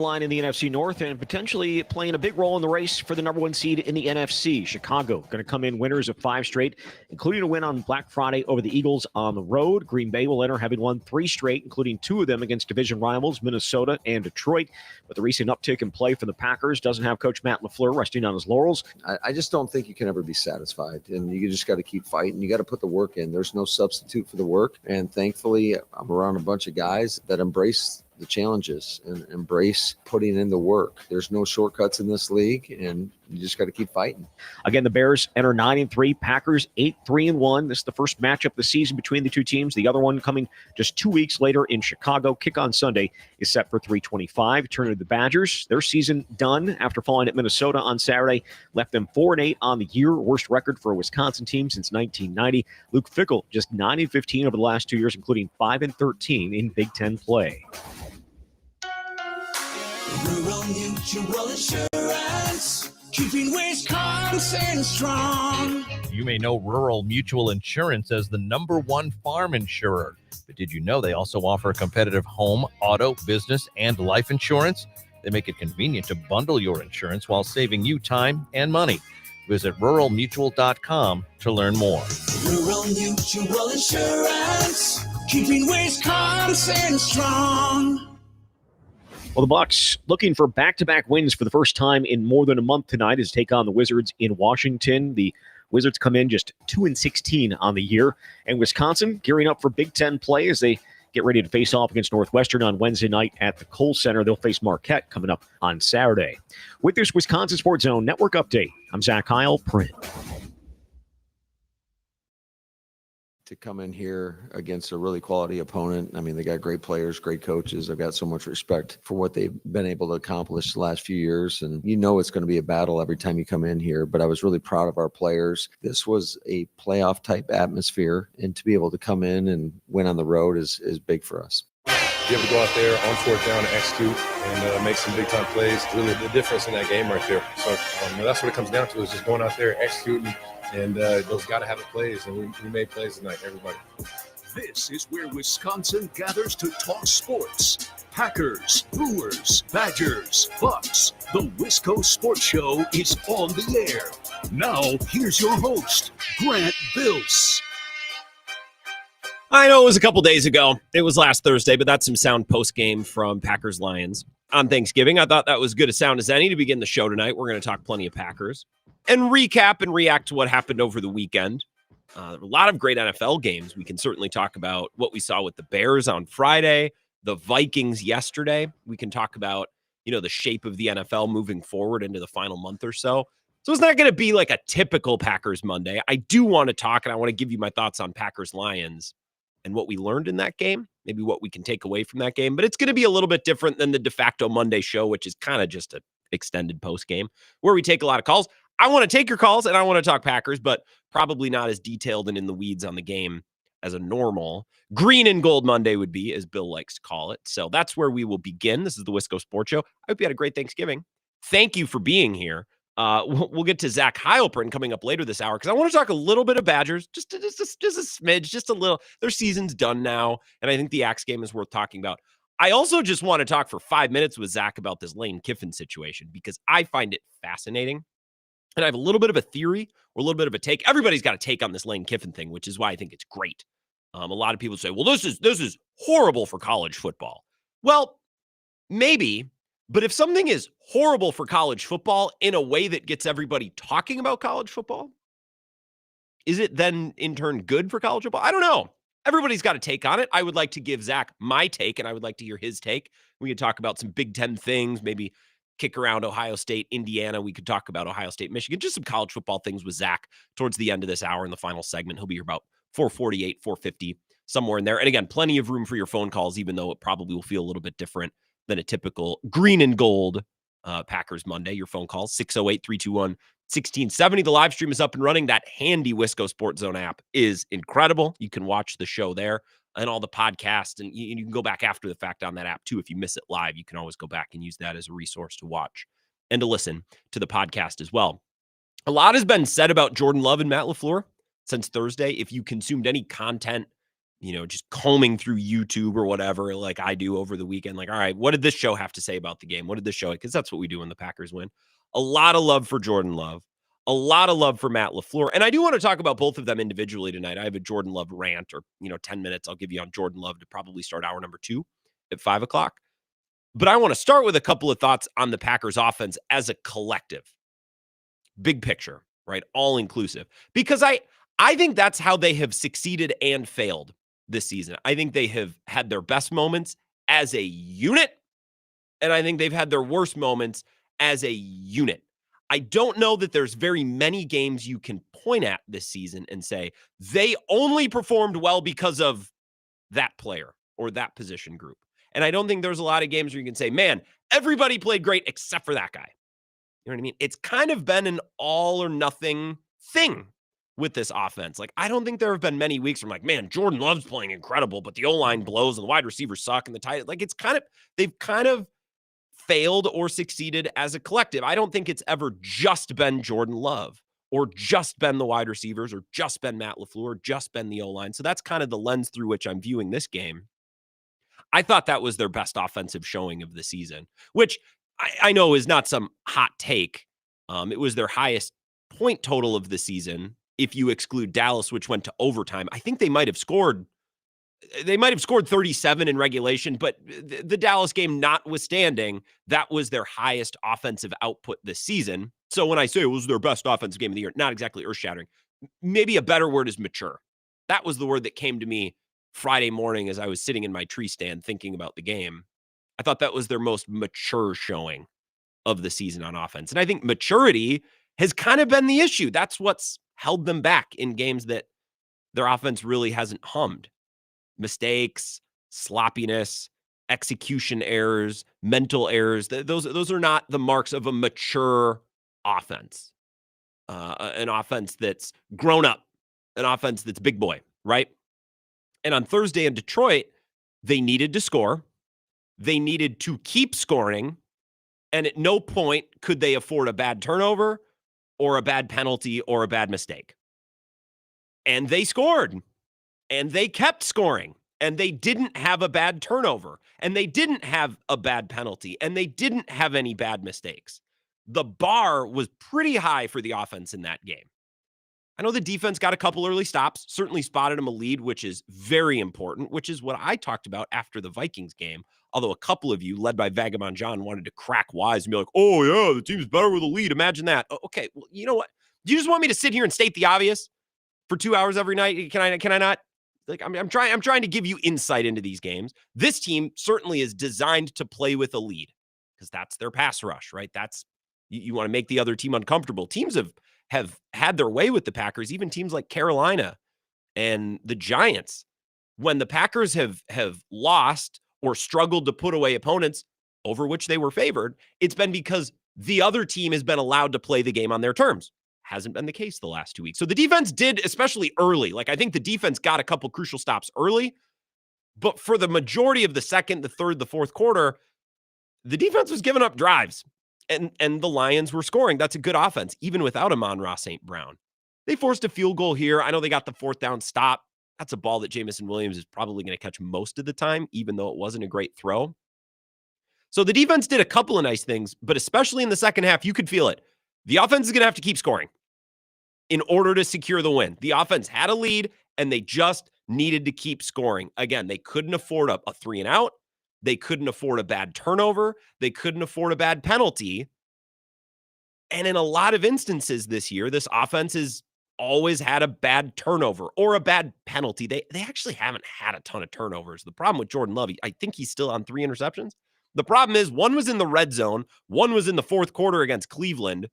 Line in the NFC North and potentially playing a big role in the race for the number one seed in the NFC. Chicago going to come in winners of 5 straight, including a win on Black Friday over the Eagles on the road. Green Bay will enter having won 3 straight, including 2 of them against division rivals Minnesota and Detroit. But the recent uptick in play for the Packers doesn't have Coach Matt LaFleur resting on his laurels. I just don't think you can ever be satisfied, and you just got to keep fighting. You got to put the work in. There's no substitute for the work, and thankfully I'm around a bunch of guys that embrace the challenges and embrace putting in the work. There's no shortcuts in this league, and you just got to keep fighting. Again, the Bears enter 9-3, Packers 8-3-1. This is the first matchup of the season between the two teams. The other one coming just 2 weeks later in Chicago. Kick on Sunday is set for 3:25. Turn to the Badgers. Their season done after falling at Minnesota on Saturday. Left them 4-8 on the year. Worst record for a Wisconsin team since 1990. Luke Fickell just 9-15 over the last 2 years, including 5-13 in Big Ten play. Rural Mutual Insurance, keeping Wisconsin strong. You may know Rural Mutual Insurance as the #1 farm insurer. But did you know they also offer competitive home, auto, business, and life insurance? They make it convenient to bundle your insurance while saving you time and money. Visit ruralmutual.com to learn more. Rural Mutual Insurance, keeping Wisconsin strong. Well, the Bucks looking for back-to-back wins for the first time in more than a month tonight as take on the Wizards in Washington. The Wizards come in just 2-16 on the year, and Wisconsin gearing up for Big Ten play as they get ready to face off against Northwestern on Wednesday night at the Kohl Center. They'll face Marquette coming up on Saturday. With this Wisconsin Sports Zone Network update, I'm Zach Heilprin. To come in here against a really quality opponent. I mean, they got great players, great coaches. I've got so much respect for what they've been able to accomplish the last few years. And you know it's going to be a battle every time you come in here. But I was really proud of our players. This was a playoff type atmosphere. And to be able to come in and win on the road is big for us. Be able to go out there on 4th down and execute and make some big-time plays. Really the difference in that game right there. So that's what it comes down to, is just going out there, executing, and those got-to-have-it plays. And we made plays tonight, everybody. This is where Wisconsin gathers to talk sports. Packers, Brewers, Badgers, Bucks. The Wisco Sports Show is on the air. Now, here's your host, Grant Bills. I know it was a couple days ago. It was last Thursday, but that's some sound post-game from Packers-Lions on Thanksgiving. I thought that was good a sound as any to begin the show tonight. We're going to talk plenty of Packers and recap and react to what happened over the weekend. A lot of great NFL games. We can certainly talk about what we saw with the Bears on Friday, the Vikings yesterday. We can talk about, the shape of the NFL moving forward into the final month or so. So it's not going to be like a typical Packers Monday. I do want to talk, and I want to give you my thoughts on Packers-Lions and what we learned in that game, maybe what we can take away from that game. But it's going to be a little bit different than the de facto Monday show, which is kind of just an extended post game where we take a lot of calls. I want to take your calls and I want to talk Packers, but probably not as detailed and in the weeds on the game as a normal green and gold Monday would be, as Bill likes to call it. So that's where we will begin. This is the Wisco Sports Show. I hope you had a great Thanksgiving. Thank you for being here. We'll get to Zach Heilprin coming up later this hour because I want to talk a little bit of Badgers, just a smidge, just a little. Their season's done now, and I think the Axe game is worth talking about. I also just want to talk for 5 minutes with Zach about this Lane Kiffin situation because I find it fascinating, and I have a little bit of a theory or a little bit of a take. Everybody's got a take on this Lane Kiffin thing, which is why I think it's great. A lot of people say, "Well, this is horrible for college football." Well, maybe. But if something is horrible for college football in a way that gets everybody talking about college football, is it then in turn good for college football? I don't know. Everybody's got a take on it. I would like to give Zach my take, and I would like to hear his take. We could talk about some Big Ten things, maybe kick around Ohio State, Indiana. We could talk about Ohio State, Michigan, just some college football things with Zach towards the end of this hour in the final segment. He'll be here about 4:48, 4:50, somewhere in there. And again, plenty of room for your phone calls, even though it probably will feel a little bit different than a typical green and gold Packers Monday. Your phone call, 608-321-1670. The live stream is up and running. That handy Wisco Sports Zone app is incredible. You can watch the show there and all the podcasts, and you can go back after the fact on that app too. If you miss it live, you can always go back and use that as a resource to watch and to listen to the podcast as well. A lot has been said about Jordan Love and Matt LaFleur since Thursday. If you consumed any content just combing through YouTube or whatever, like I do over the weekend. Like, all right, what did this show have to say about the game? What did this show? Because that's what we do when the Packers win. A lot of love for Jordan Love, a lot of love for Matt LaFleur. And I do want to talk about both of them individually tonight. I have a Jordan Love rant, or 10 minutes I'll give you on Jordan Love to probably start hour number 2 at 5 o'clock. But I want to start with a couple of thoughts on the Packers offense as a collective. Big picture, right? All inclusive. Because I think that's how they have succeeded and failed this season. I think they have had their best moments as a unit, and I think they've had their worst moments as a unit. I don't know that there's very many games you can point at this season and say they only performed well because of that player or that position group. And I don't think there's a lot of games where you can say, man, everybody played great except for that guy. You know what I mean? It's kind of been an all or nothing thing with this offense. Like, I don't think there have been many weeks where I'm like, man, Jordan Love's playing incredible, but the O-line blows and the wide receivers suck and the tight. Like, they've kind of failed or succeeded as a collective. I don't think it's ever just been Jordan Love or just been the wide receivers or just been Matt LaFleur, or just been the O-line. So that's kind of the lens through which I'm viewing this game. I thought that was their best offensive showing of the season, which I know is not some hot take. It was their highest point total of the season, if you exclude Dallas, which went to overtime. I think they might have scored 37 in regulation, but the Dallas game notwithstanding, that was their highest offensive output this season. So when I say it was their best offensive game of the year, not exactly earth-shattering. Maybe a better word is mature. That was the word that came to me Friday morning as I was sitting in my tree stand thinking about the game. I thought that was their most mature showing of the season on offense. And I think maturity has kind of been the issue. That's what's held them back in games that their offense really hasn't hummed. Mistakes, sloppiness, execution errors, mental errors. Those are not the marks of a mature offense. An offense that's grown up, an offense that's big boy, right? And on Thursday in Detroit, they needed to score. They needed to keep scoring. And at no point could they afford a bad turnover or a bad penalty or a bad mistake. And they scored. And they kept scoring. And they didn't have a bad turnover. And they didn't have a bad penalty. And they didn't have any bad mistakes. The bar was pretty high for the offense in that game. I know the defense got a couple early stops, certainly spotted them a lead, which is very important, which is what I talked about after the Vikings game. Although a couple of you, led by Vagabond John, wanted to crack wise and be like, oh, yeah, the team's better with a lead. Imagine that. Okay, well, you know what? Do you just want me to sit here and state the obvious for 2 hours every night? Can I not? Like, I'm trying to give you insight into these games. This team certainly is designed to play with a lead because that's their pass rush, right? That's you want to make the other team uncomfortable. Teams have had their way with the Packers, even teams like Carolina and the Giants. When the Packers have lost or struggled to put away opponents over which they were favored, it's been because the other team has been allowed to play the game on their terms. Hasn't been the case the last 2 weeks. So the defense did, especially early. Like, I think the defense got a couple crucial stops early, but for the majority of the second, the third, the fourth quarter, the defense was giving up drives. And the Lions were scoring. That's a good offense, even without Amon-Ra St. Brown. They forced a field goal here. I know they got the fourth down stop. That's a ball that Jamison Williams is probably going to catch most of the time, even though it wasn't a great throw. So the defense did a couple of nice things, but especially in the second half, you could feel it. The offense is going to have to keep scoring in order to secure the win. The offense had a lead, and they just needed to keep scoring. Again, they couldn't afford a 3-and-out. They couldn't afford a bad turnover. They couldn't afford a bad penalty. And in a lot of instances this year, this offense has always had a bad turnover or a bad penalty. They actually haven't had a ton of turnovers. The problem with Jordan Love, I think he's still on 3 interceptions. The problem is one was in the red zone. One was in the fourth quarter against Cleveland.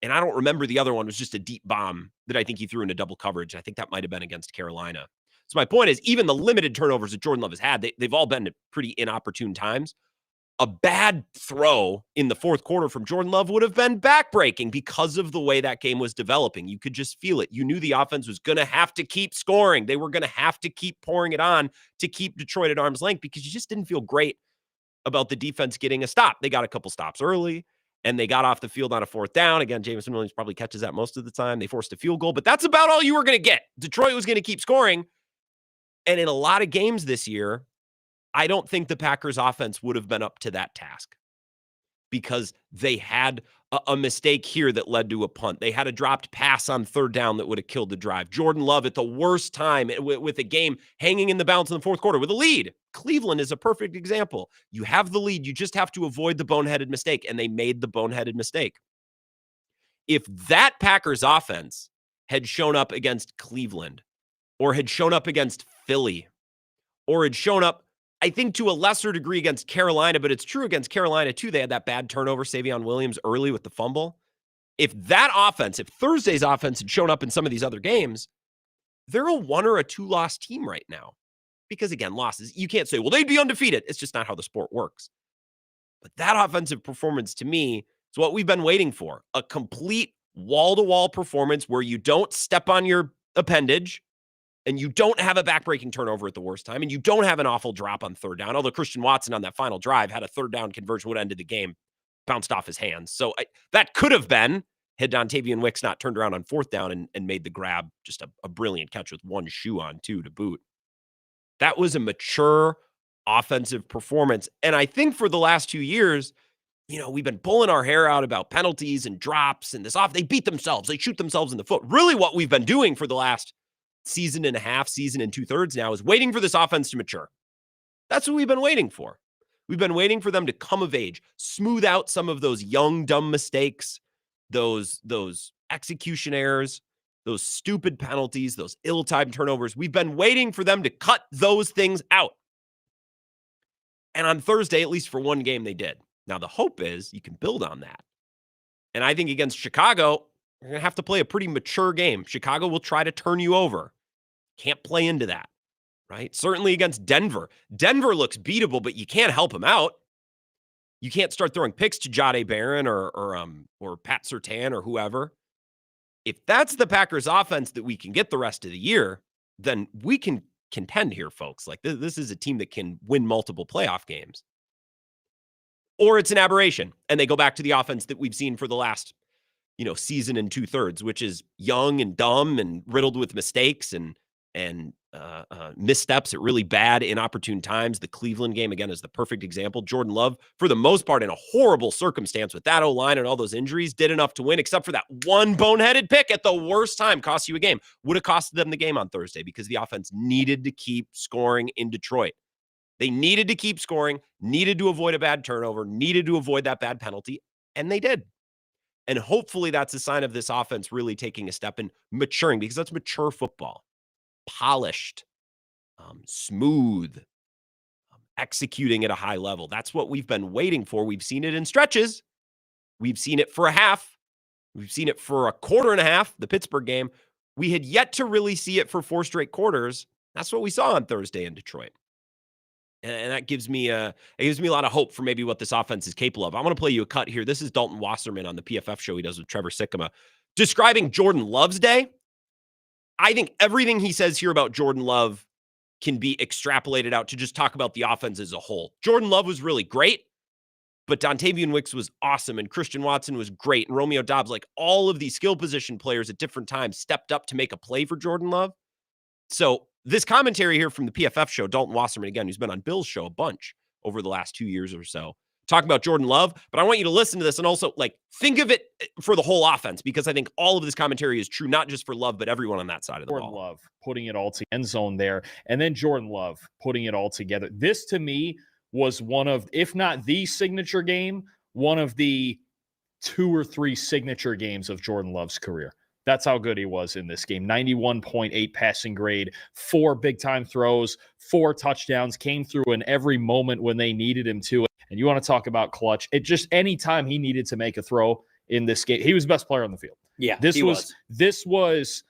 And I don't remember the other one. It was just a deep bomb that I think he threw into double coverage. I think that might have been against Carolina. So my point is, even the limited turnovers that Jordan Love has had, they've all been at pretty inopportune times. A bad throw in the fourth quarter from Jordan Love would have been backbreaking because of the way that game was developing. You could just feel it. You knew the offense was going to have to keep scoring. They were going to have to keep pouring it on to keep Detroit at arm's length because you just didn't feel great about the defense getting a stop. They got a couple stops early, and they got off the field on a fourth down. Again, Jamison Williams probably catches that most of the time. They forced a field goal, but that's about all you were going to get. Detroit was going to keep scoring. And in a lot of games this year, I don't think the Packers offense would have been up to that task because they had a mistake here that led to a punt. They had a dropped pass on third down that would have killed the drive. Jordan Love at the worst time with a game hanging in the balance in the fourth quarter with a lead. Cleveland is a perfect example. You have the lead. You just have to avoid the boneheaded mistake, and they made the boneheaded mistake. If that Packers offense had shown up against Cleveland or had shown up against Philly or had shown up, I think, to a lesser degree against Carolina, but it's true against Carolina too. They had that bad turnover, Savion Williams early with the fumble. If that offense, if Thursday's offense had shown up in some of these other games, they're a 1 or a 2 loss team right now. Because again, losses, you can't say, well, they'd be undefeated. It's just not how the sport works. But that offensive performance to me is what we've been waiting for. A complete wall-to-wall performance where you don't step on your appendage, and you don't have a backbreaking turnover at the worst time, and you don't have an awful drop on third down, although Christian Watson on that final drive had a third down conversion, would have ended the game, bounced off his hands. So that could have been, had Dontavian Wicks not turned around on fourth down and made the grab, just a brilliant catch with one shoe on, too, to boot. That was a mature offensive performance. And I think for the last 2 years, we've been pulling our hair out about penalties and drops and this off. They beat themselves. They shoot themselves in the foot. Really what we've been doing for the last season and a half, season and 2/3 now is waiting for this offense to mature. That's what we've been waiting for. We've been waiting for them to come of age, smooth out some of those young, dumb mistakes, those execution errors, those stupid penalties, those ill-timed turnovers. We've been waiting for them to cut those things out. And on Thursday, at least for one game, they did. Now, the hope is you can build on that. And I think against Chicago, you're going to have to play a pretty mature game. Chicago will try to turn you over. Can't play into that, right? Certainly against Denver. Denver looks beatable, but you can't help them out. You can't start throwing picks to Jahdae Barron or Pat Surtain or whoever. If that's the Packers offense that we can get the rest of the year, then we can contend here, folks. Like this is a team that can win multiple playoff games. Or it's an aberration, and they go back to the offense that we've seen for the last season and 2/3, which is young and dumb and riddled with mistakes and missteps at really bad, inopportune times. The Cleveland game, again, is the perfect example. Jordan Love, for the most part, in a horrible circumstance with that O-line and all those injuries, did enough to win, except for that one boneheaded pick at the worst time, cost you a game. Would have costed them the game on Thursday because the offense needed to keep scoring in Detroit. They needed to keep scoring, needed to avoid a bad turnover, needed to avoid that bad penalty, and they did. And hopefully that's a sign of this offense really taking a step and maturing, because that's mature football. Polished, smooth, executing at a high level. That's what we've been waiting for. We've seen it in stretches. We've seen it for a half. We've seen it for a quarter and a half, the Pittsburgh game. We had yet to really see it for 4 straight quarters. That's what we saw on Thursday in Detroit. And that gives me a lot of hope for maybe what this offense is capable of. I want to play you a cut here. This is Dalton Wasserman on the PFF show he does with Trevor Sikkema, describing Jordan Love's day. I think everything he says here about Jordan Love can be extrapolated out to just talk about the offense as a whole. Jordan Love was really great, but Dontavian Wicks was awesome, and Christian Watson was great, and Romeo Doubs, like all of these skill position players at different times stepped up to make a play for Jordan Love. So this commentary here from the PFF show, Dalton Wasserman, again, who's been on Bill's show a bunch over the last 2 years or so, talking about Jordan Love. But I want you to listen to this and also think of it for the whole offense, because I think all of this commentary is true, not just for Love, but everyone on that side of the Jordan ball. Love putting it all to end zone there, and then Jordan Love putting it all together. This to me was one of, if not the signature game, one of the 2 or 3 signature games of Jordan Love's career. That's how good he was in this game. 91.8 passing grade, 4 big-time throws, 4 touchdowns, came through in every moment when they needed him to. And you want to talk about clutch. It just any time he needed to make a throw in this game, he was the best player on the field. Yeah, this was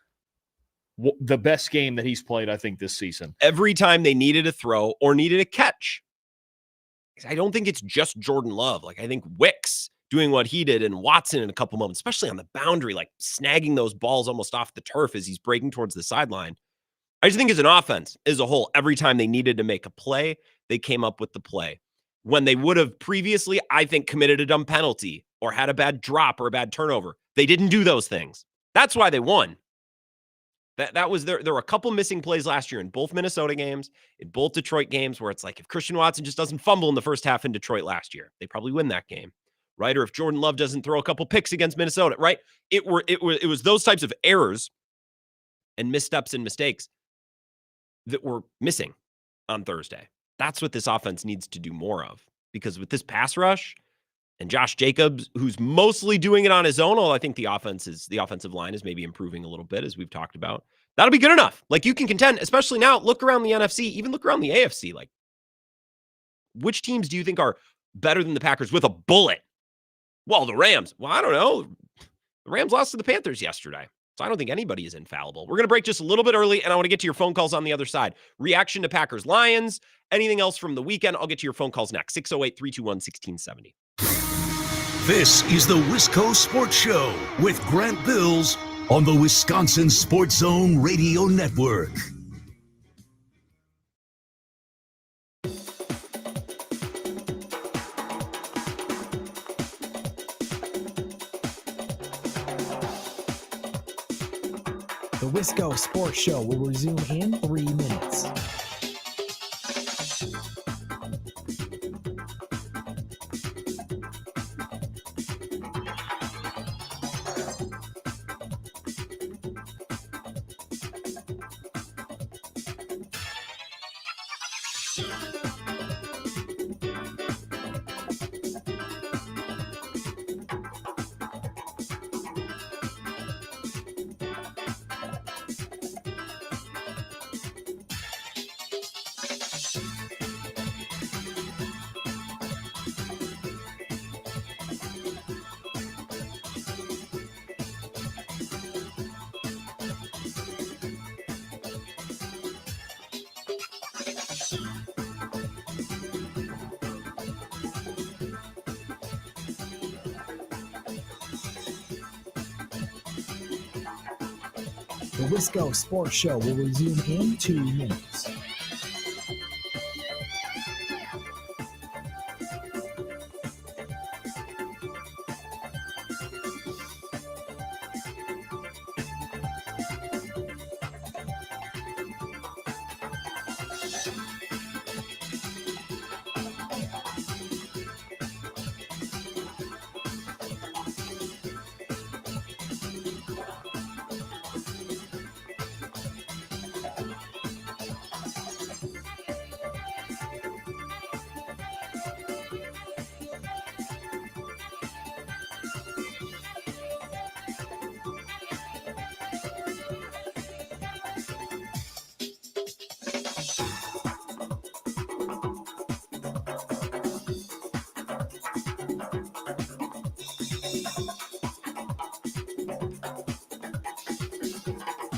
the best game that he's played, I think, this season. Every time they needed a throw or needed a catch. I don't think it's just Jordan Love. I think Wicks doing what he did, and Watson in a couple moments, especially on the boundary, snagging those balls almost off the turf as he's breaking towards the sideline. I just think as an offense, as a whole, every time they needed to make a play, they came up with the play. When they would have previously, I think, committed a dumb penalty or had a bad drop or a bad turnover, they didn't do those things. That's why they won. That was there were a couple missing plays last year in both Minnesota games, in both Detroit games, where it's like if Christian Watson just doesn't fumble in the first half in Detroit last year, they probably win that game, right? Or if Jordan Love doesn't throw a couple picks against Minnesota, right? It was those types of errors and missteps and mistakes that were missing on Thursday. That's what this offense needs to do more of, because with this pass rush and Josh Jacobs, who's mostly doing it on his own, although I think the offensive line is maybe improving a little bit, as we've talked about. That'll be good enough. Like, you can contend, especially now. Look around the NFC, even look around the AFC. Like, which teams do you think are better than the Packers with a bullet? Well, the Rams. Well, I don't know. The Rams lost to the Panthers yesterday, so I don't think anybody is infallible. We're going to break just a little bit early, and I want to get to your phone calls on the other side. Reaction to Packers-Lions, anything else from the weekend, I'll get to your phone calls next. 608-321-1670. This is the Wisco Sports Show with Grant Bills on the Wisconsin Sports Zone Radio Network. The Wisco Sports Show will resume in 3 minutes. The Wisco Sports Show will resume in 2 minutes.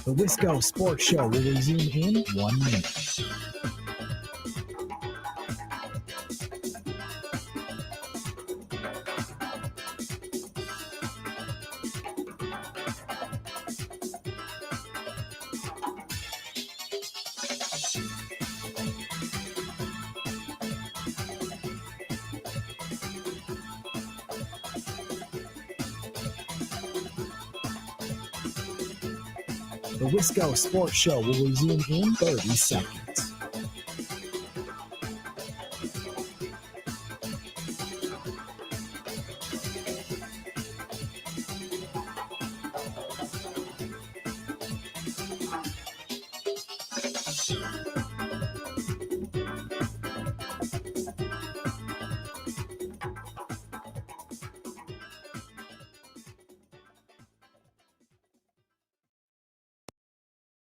The Wisco Sports Show will resume in 1 minute. The Wisco Sports Show will resume in 30 seconds.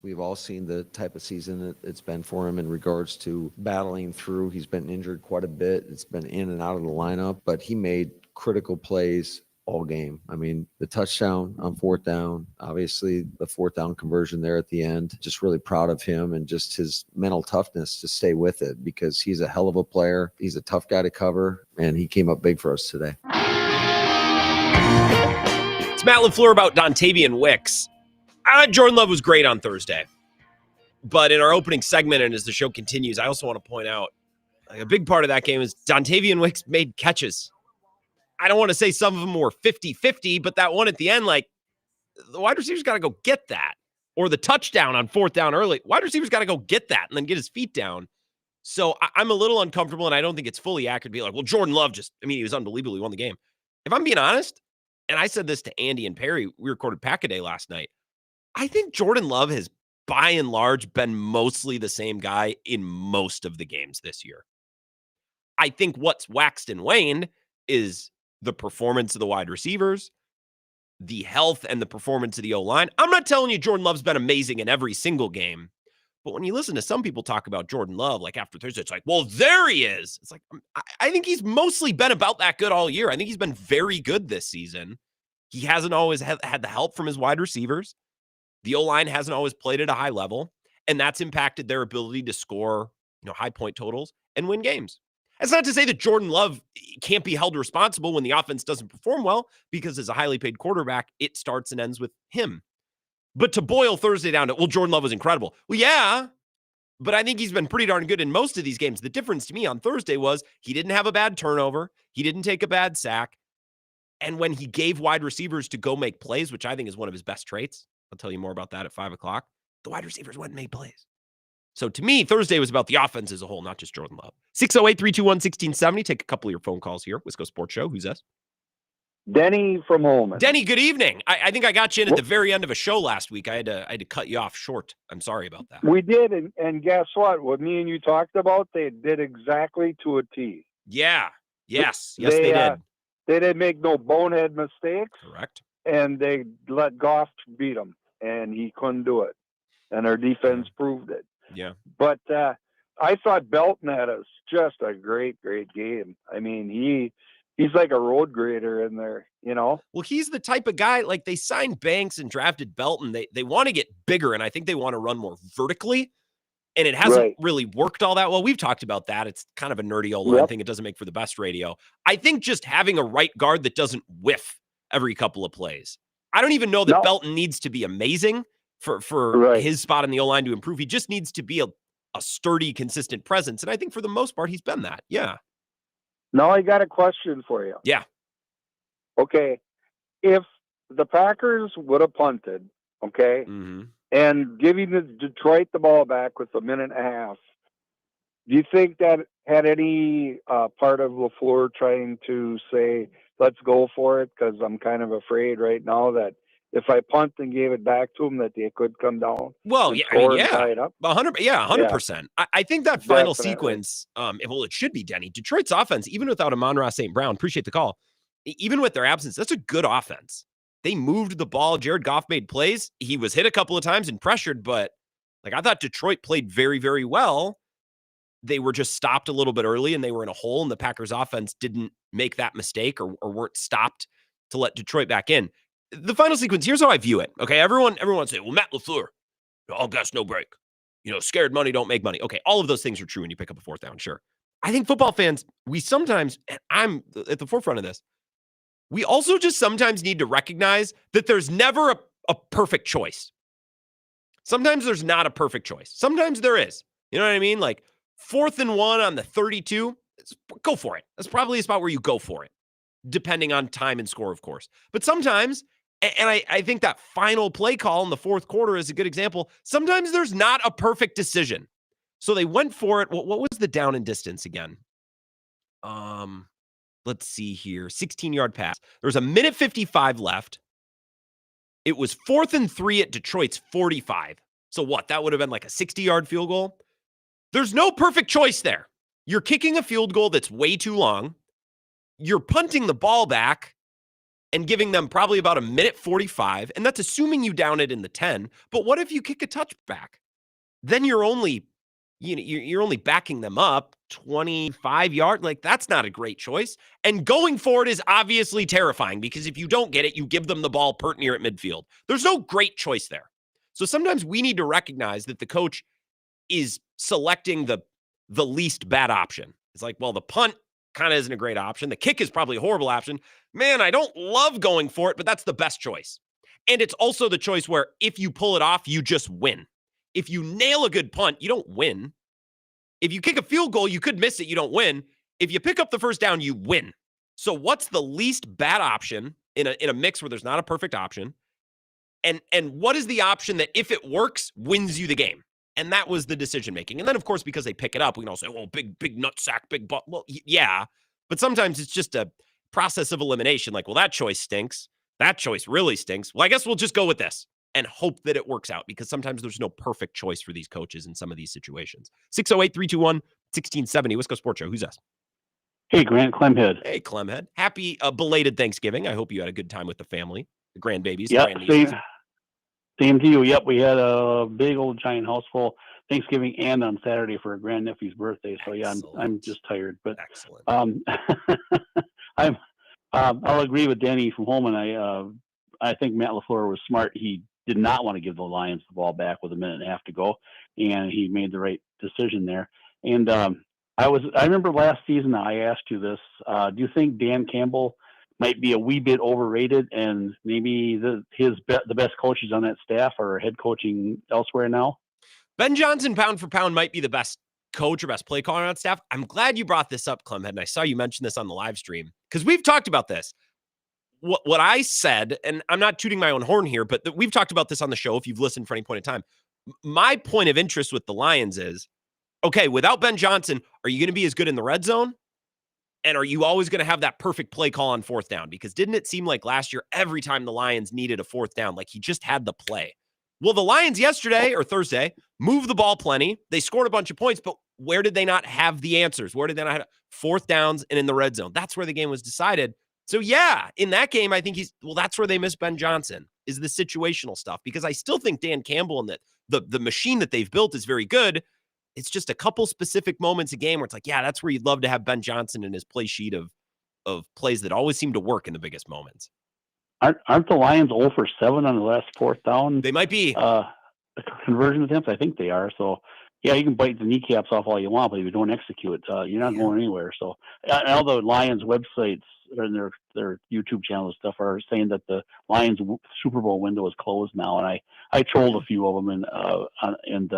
We've all seen the type of season it's been for him in regards to battling through. He's been injured quite a bit. It's been in and out of the lineup, but he made critical plays all game. I mean, the touchdown on 4th down, obviously the 4th down conversion there at the end, just really proud of him and just his mental toughness to stay with it, because he's a hell of a player. He's a tough guy to cover, and he came up big for us today. It's Matt LaFleur about Dontavian Wicks. Jordan Love was great on Thursday. But in our opening segment, and as the show continues, I also want to point out a big part of that game is Dontavian Wicks made catches. I don't want to say some of them were 50-50, but that one at the end, like, the wide receivers got to go get that. or the touchdown on 4th down early. Wide receivers got to go get that and then get his feet down. So I'm a little uncomfortable, and I don't think it's fully accurate to be like, well, Jordan Love he was unbelievable. He won the game. If I'm being honest, and I said this to Andy and Perry, we recorded Pack-A-Day last night, I think Jordan Love has, by and large, been mostly the same guy in most of the games this year. I think what's waxed and waned is the performance of the wide receivers, the health and the performance of the O-line. I'm not telling you Jordan Love's been amazing in every single game, but when you listen to some people talk about Jordan Love, like after Thursday, it's like, well, there he is. It's like, I think he's mostly been about that good all year. I think he's been very good this season. He hasn't always had the help from his wide receivers. The O-line hasn't always played at a high level, and that's impacted their ability to score, high point totals and win games. That's not to say that Jordan Love can't be held responsible when the offense doesn't perform well, because as a highly paid quarterback, it starts and ends with him. But to boil Thursday down to, well, Jordan Love was incredible. Well, yeah, but I think he's been pretty darn good in most of these games. The difference to me on Thursday was he didn't have a bad turnover. He didn't take a bad sack. And when he gave wide receivers to go make plays, which I think is one of his best traits, I'll tell you more about that at 5 o'clock, the wide receivers went and made plays. So to me, Thursday was about the offense as a whole, not just Jordan Love. 608-321-1670. Take a couple of your phone calls here. Wisco Sports Show. Who's this? Denny from Holman. Denny, good evening. I think I got you in at the very end of a show last week. I had to cut you off short. I'm sorry about that. We did, and guess what? Me and you talked about, they did exactly to a T. Yeah. Yes, they did. They didn't make no bonehead mistakes. Correct. And they let Goff beat him, and he couldn't do it. And our defense proved it. Yeah. But I thought Belton had just a great game. I mean, he's like a road grader in there, Well, he's the type of guy, like they signed Banks and drafted Belton. They want to get bigger, and I think they want to run more vertically. And it hasn't really worked all that well. We've talked about that. It's kind of a nerdy old line thing. It doesn't make for the best radio. I think just having a right guard that doesn't whiff every couple of plays. I don't even know that Belton needs to be amazing for his spot in the O-line to improve. He just needs to be a sturdy, consistent presence. And I think for the most part, he's been that. Yeah. Now I got a question for you. Yeah. Okay. If the Packers would have punted, okay, and giving the Detroit the ball back with a minute and a half, do you think that had any part of LaFleur trying to say, let's go for it? Because I'm kind of afraid right now that if I punt and gave it back to them, that they could come down. Well, yeah, tie it up. 100%. I think that final sequence, it should be, Denny. Detroit's offense, even without Amon-Ra St. Brown, appreciate the call, even with their absence, that's a good offense. They moved the ball. Jared Goff made plays. He was hit a couple of times and pressured, but I thought Detroit played very, very well. They were just stopped a little bit early, and they were in a hole, and the Packers offense didn't make that mistake or weren't stopped to let Detroit back in. The final sequence, here's how I view it. Okay, everyone say, well, Matt LaFleur, all gas, no break. Scared money don't make money. Okay, all of those things are true when you pick up a 4th down, sure. I think football fans, we sometimes, and I'm at the forefront of this, we also just sometimes need to recognize that there's never a perfect choice. Sometimes there's not a perfect choice. Sometimes there is. You know what I mean? Like 4th and 1 on the 32, go for it. That's probably a spot where you go for it, depending on time and score, of course. But sometimes, and I think that final play call in the 4th quarter is a good example, sometimes there's not a perfect decision. So they went for it. What was the down and distance again? Let's see here. 16-yard pass. There's a minute 55 left. It was 4th and 3 at Detroit's 45. So what? That would have been like a 60-yard field goal. There's no perfect choice there. You're kicking a field goal that's way too long. You're punting the ball back and giving them probably about a minute 45, and that's assuming you down it in the 10. But what if you kick a touchback? Then you're only backing them up 25 yards. Like, that's not a great choice. And going for it is obviously terrifying, because if you don't get it, you give them the ball pert near at midfield. There's no great choice there. So sometimes we need to recognize that the coach is selecting the least bad option. It's like, well, the punt kind of isn't a great option. The kick is probably a horrible option. Man, I don't love going for it, but that's the best choice. And it's also the choice where if you pull it off, you just win. If you nail a good punt, you don't win. If you kick a field goal, you could miss it, you don't win. If you pick up the first down, you win. So what's the least bad option in a mix where there's not a perfect option? And what is the option that, if it works, wins you the game? And that was the decision making. And then, of course, because they pick it up, we can all say, "Oh, big nutsack, big butt." Well, yeah, but sometimes it's just a process of elimination. Like, well, that choice stinks. That choice really stinks. Well, I guess we'll just go with this and hope that it works out, because sometimes there's no perfect choice for these coaches in some of these situations. 608-321-1670, Wisco Sports Show. Who's this? Hey, Grant, Clemhead. Hey, Clemhead. Happy belated Thanksgiving. I hope you had a good time with the family, the grandbabies. Yeah, grandnieces. same to you. Yep, we had a big old giant house full Thanksgiving and on Saturday for a grandnephew's birthday. So yeah, I'm just tired. But excellent. I'll agree with Danny from Holman. I think Matt LaFleur was smart. He did not want to give the Lions the ball back with a minute and a half to go, and he made the right decision there. And I remember last season I asked you this. Do you think Dan Campbell might be a wee bit overrated, and maybe the best coaches on that staff are head coaching elsewhere now? Ben Johnson, pound for pound, might be the best coach or best play caller on that staff. I'm glad you brought this up, Clemhead, and I saw you mention this on the live stream, because we've talked about this. What I said, and I'm not tooting my own horn here, but we've talked about this on the show if you've listened for any point in time. My point of interest with the Lions is, okay, without Ben Johnson, are you going to be as good in the red zone? And are you always going to have that perfect play call on fourth down? Because didn't it seem like last year, every time the Lions needed a fourth down, like he just had the play? Well, the Lions yesterday or Thursday moved the ball plenty. They scored a bunch of points, but where did they not have the answers? Where did they not have fourth downs and in the red zone? That's where the game was decided. So yeah, in that game, I think that's where they miss Ben Johnson, is the situational stuff, because I still think Dan Campbell and the machine that they've built is very good. It's just a couple specific moments a game where it's like, yeah, that's where you'd love to have Ben Johnson in his play sheet of plays that always seem to work in the biggest moments. Aren't the Lions 0 for 7 on the last fourth down? They might be. Conversion attempts, I think they are. So, yeah, you can bite the kneecaps off all you want, but if you don't execute, you're not going anywhere. So, all the Lions websites and their YouTube channel and stuff are saying that the Lions Super Bowl window is closed now. And I trolled a few of them and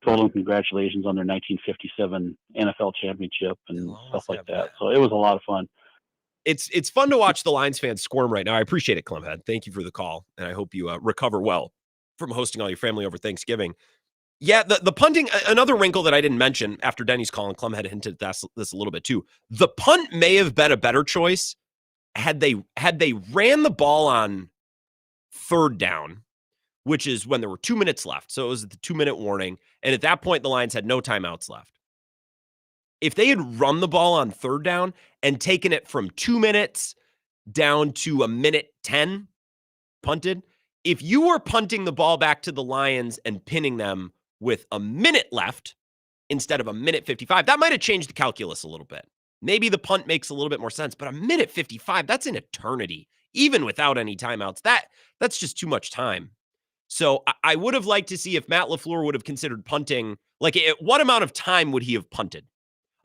told them congratulations on their 1957 NFL championship and stuff like that. So it was a lot of fun. It's fun to watch the Lions fans squirm right now. I appreciate it, Clemhead. Thank you for the call, and I hope you recover well from hosting all your family over Thanksgiving. Yeah, the punting, another wrinkle that I didn't mention after Denny's call, and Clemhead hinted at this a little bit too. The punt may have been a better choice had they ran the ball on third down, which is when there were 2 minutes left. So it was the 2-minute warning, and at that point, the Lions had no timeouts left. If they had run the ball on third down and taken it from 2 minutes down to 1:10 punted, if you were punting the ball back to the Lions and pinning them with a minute left instead of 1:55, that might have changed the calculus a little bit. Maybe the punt makes a little bit more sense, but 1:55, that's an eternity, even without any timeouts. That's just too much time. So I would have liked to see if Matt LaFleur would have considered punting, like what amount of time would he have punted?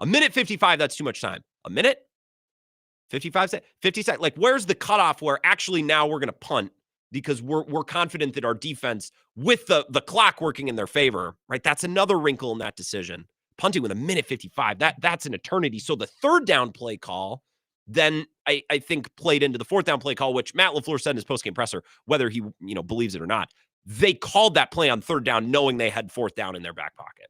1:55, that's too much time. A minute? 55 seconds? 50 seconds? Like, where's the cutoff where actually now we're going to punt because we're confident that our defense, with the clock working in their favor, right? That's another wrinkle in that decision. Punting with 1:55, that's an eternity. So the third down play call then I think played into the fourth down play call, which Matt LaFleur said in his postgame presser, whether he believes it or not. They called that play on third down knowing they had fourth down in their back pocket.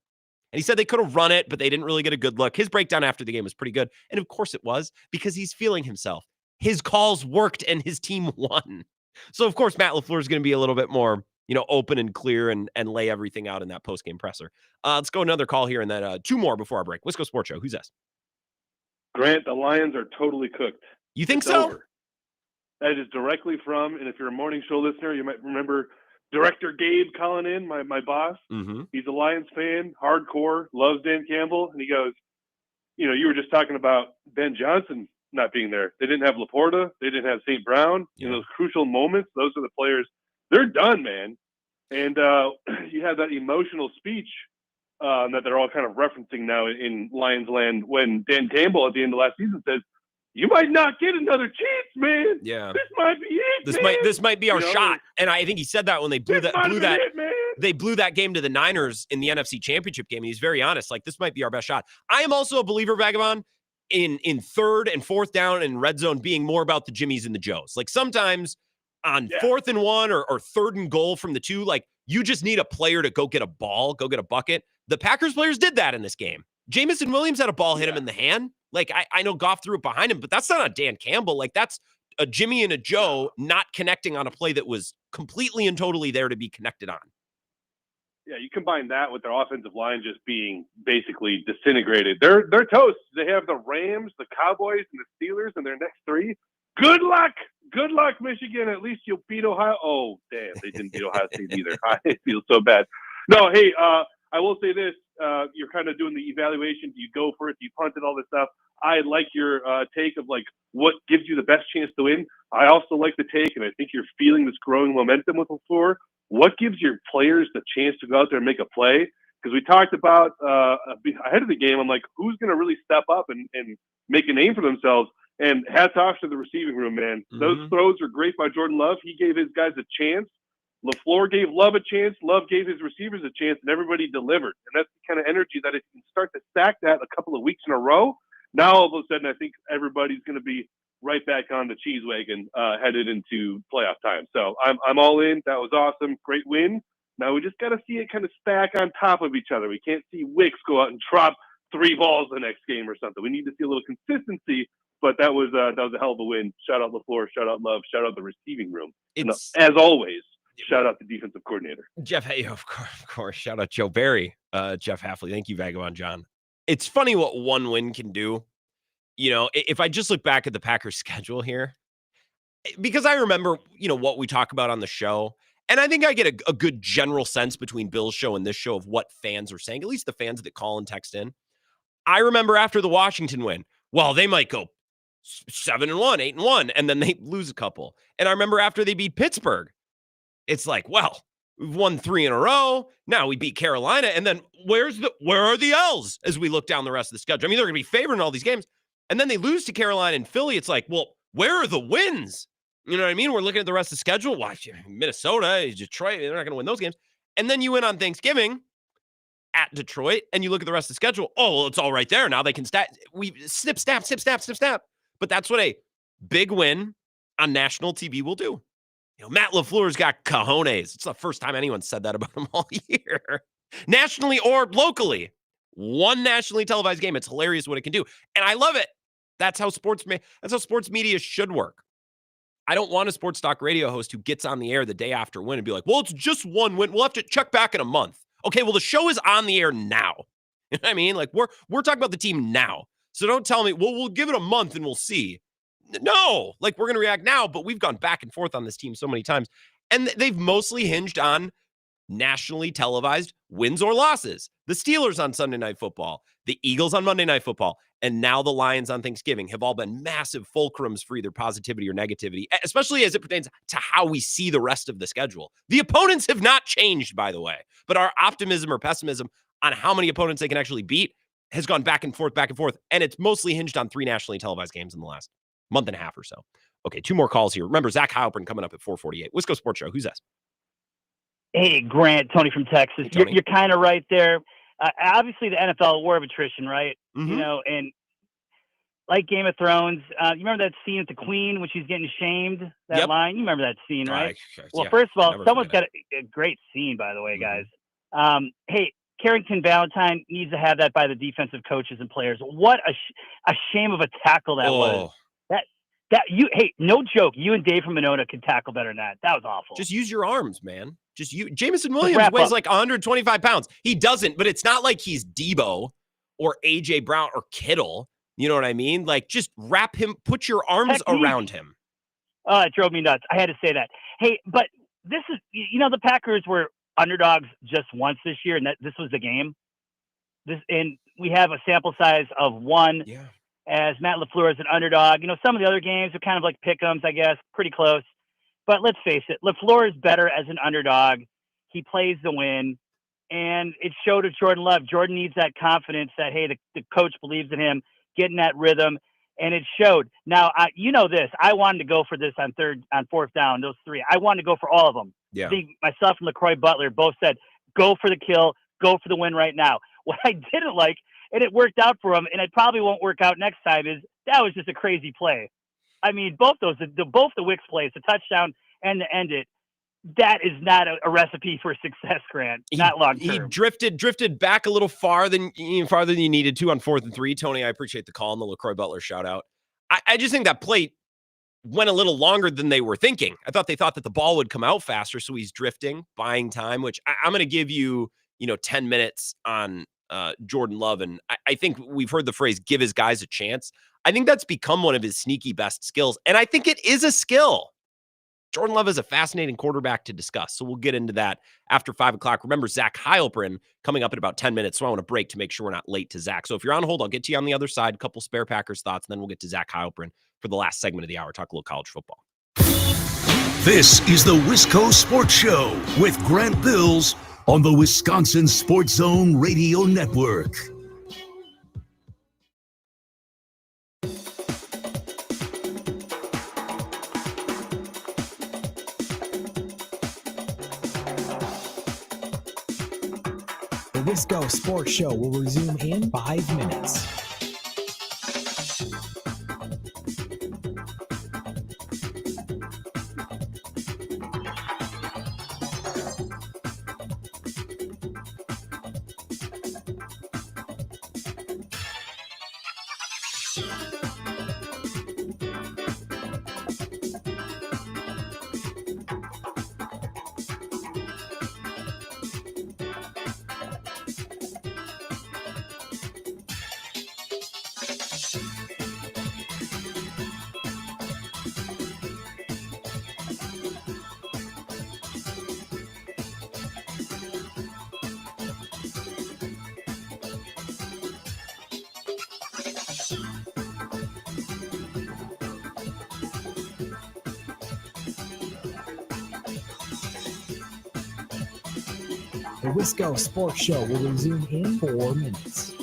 And he said they could have run it, but they didn't really get a good look. His breakdown after the game was pretty good. And of course it was, because he's feeling himself. His calls worked and his team won. So of course Matt LaFleur is going to be a little bit more, open and clear and lay everything out in that postgame presser. Let's go another call here and then two more before our break. Wisco Sports Show. Who's this? Grant, the Lions are totally cooked. You think it's so? Over. That is directly from, and if you're a morning show listener, you might remember Director Gabe calling in, my boss. Mm-hmm. He's a Lions fan, hardcore, loves Dan Campbell. And he goes, you were just talking about Ben Johnson not being there. They didn't have Laporta. They didn't have St. Brown. Yeah. In those crucial moments, those are the players. They're done, man. And you have that emotional speech that they're all kind of referencing now in Lions land when Dan Campbell at the end of last season says, you might not get another chance, man. Yeah. This might be it, This might be our shot. And I think he said that when they blew that they blew that game to the Niners in the NFC Championship game. And he's very honest. Like, this might be our best shot. I am also a believer, Vagabond, in third and fourth down and red zone being more about the Jimmies and the Joes. Like, sometimes on 4th and 1 or 3rd and goal from the 2. Like, you just need a player to go get a ball, go get a bucket. The Packers players did that in this game. Jamison Williams had a ball hit him in the hand. Like, I know Goff threw it behind him, but that's not on Dan Campbell. Like, that's a Jimmy and a Joe not connecting on a play that was completely and totally there to be connected on. Yeah, you combine that with their offensive line just being basically disintegrated. They're toast. They have the Rams, the Cowboys, and the Steelers in their next 3. Good luck. Good luck, Michigan. At least you'll beat Ohio. Oh, damn. They didn't beat Ohio State either. I feel so bad. No, hey, I will say this. You're kind of doing the evaluation. Do you go for it? Do you punt it? All this stuff. I like your take of, like, what gives you the best chance to win. I also like the take, and I think you're feeling this growing momentum with LaFleur. What gives your players the chance to go out there and make a play? Because we talked about ahead of the game, I'm like, who's going to really step up and make a name for themselves? And hats off to the receiving room, man. Mm-hmm. Those throws are great by Jordan Love. He gave his guys a chance. LaFleur gave Love a chance. Love gave his receivers a chance, and everybody delivered. And that's the kind of energy that if you can start to stack that a couple of weeks in a row, now all of a sudden I think everybody's going to be right back on the cheese wagon headed into playoff time. So I'm all in. That was awesome. Great win. Now we just got to see it kind of stack on top of each other. We can't see Wicks go out and drop 3 balls the next game or something. We need to see a little consistency, but that was a hell of a win. Shout out LaFleur, shout out Love, shout out the receiving room. And, as always, shout out the defensive coordinator. Jeff, hey, of course. Shout out Joe Barry, Jeff Halfley. Thank you, Vagabond John. It's funny what one win can do. You know, if I just look back at the Packers schedule here, because I remember, you know, what we talk about on the show, and I think I get a good general sense between Bill's show and this show of what fans are saying, at least the fans that call and text in. I remember after the Washington win, well, they might go 7-1, 8-1, and then they lose a couple. And I remember after they beat Pittsburgh, it's like, well, we've won 3 in a row. Now we beat Carolina. And then where are the L's as we look down the rest of the schedule? I mean, they're going to be favored in all these games. And then they lose to Carolina and Philly. It's like, well, where are the wins? You know what I mean? We're looking at the rest of the schedule. Why, Minnesota, Detroit, they're not going to win those games. And then you win on Thanksgiving at Detroit, and you look at the rest of the schedule. Oh, well, it's all right there. Now they can snip, snap. But that's what a big win on national TV will do. You know, Matt LaFleur's got cojones. It's the first time anyone said that about him all year, nationally or locally. One nationally televised game. It's hilarious what it can do, and I love it. That's how sports media should work. I don't want a sports talk radio host who gets on the air the day after win and be like, "Well, it's just one win. We'll have to check back in a month." Okay, well, the show is on the air now. You know what I mean? Like we're talking about the team now. So don't tell me, well, we'll give it a month and we'll see. No, like we're going to react now, but we've gone back and forth on this team so many times. And they've mostly hinged on nationally televised wins or losses. The Steelers on Sunday Night Football, the Eagles on Monday Night Football, and now the Lions on Thanksgiving have all been massive fulcrums for either positivity or negativity, especially as it pertains to how we see the rest of the schedule. The opponents have not changed, by the way, but our optimism or pessimism on how many opponents they can actually beat has gone back and forth, and it's mostly hinged on 3 nationally televised games in the last month and a half or so. Okay, 2 more calls here. Remember, Zach Heilprin coming up at 4:48. Wisco Sports Show. Who's that? Hey, Grant, Tony from Texas. Hey, Tony. You're kind of right there. Obviously, the NFL war of attrition, right? Mm-hmm. You know, and like Game of Thrones, you remember that scene with the Queen when she's getting shamed? That line? You remember that scene, right? Well, first of all, someone's got a great scene, by the way, guys. Hey, Carrington Valentine needs to have that by the defensive coaches and players. What a shame of a tackle that was. Hey, no joke. You and Dave from Monona could tackle better than that. That was awful. Just use your arms, man. Jamison Williams weighs like 125 pounds. He doesn't, but it's not like he's Debo or AJ Brown or Kittle. You know what I mean? Like, just wrap him, put your arms around him. Oh, it drove me nuts. I had to say that. Hey, but this is, you know, the Packers were underdogs just once this year, and this was the game. And we have a sample size of 1. Yeah. As Matt LaFleur is an underdog. You know, some of the other games are kind of like pick-ems, I guess, pretty close. But let's face it, LaFleur is better as an underdog. He plays the win, and it showed with Jordan Love. Jordan needs that confidence that, hey, the coach believes in him, getting that rhythm, and it showed. Now, you know this. I wanted to go for this on 4th down, those 3. I wanted to go for all of them. Yeah. I think myself and LaCroix Butler both said, go for the kill, go for the win right now. What I didn't like, and it worked out for him, and it probably won't work out next time, is that was just a crazy play. I mean, both the Wicks plays, the touchdown and to end it. That is not a recipe for success, Grant. Not long term. He drifted back a little farther than you needed to on 4th and 3. Tony, I appreciate the call and the LaCroix Butler shout out. I just think that play went a little longer than they were thinking. I thought they thought that the ball would come out faster, so he's drifting, buying time, which I'm going to give you, 10 minutes on Jordan Love. And I think we've heard the phrase, give his guys a chance. I think that's become one of his sneaky best skills. And I think it is a skill. Jordan Love is a fascinating quarterback to discuss. So we'll get into that after 5 o'clock. Remember, Zach Heilprin coming up in about 10 minutes. So I want to break to make sure we're not late to Zach. So if you're on hold, I'll get to you on the other side. A couple spare Packers thoughts, and then we'll get to Zach Heilprin for the last segment of the hour. Talk a little college football. This is the Wisco Sports Show with Grant Bills on the Wisconsin Sports Zone Radio Network. The Wisco Sports Show will resume in 5 minutes. The Wisco Sports Show will resume in 4 minutes.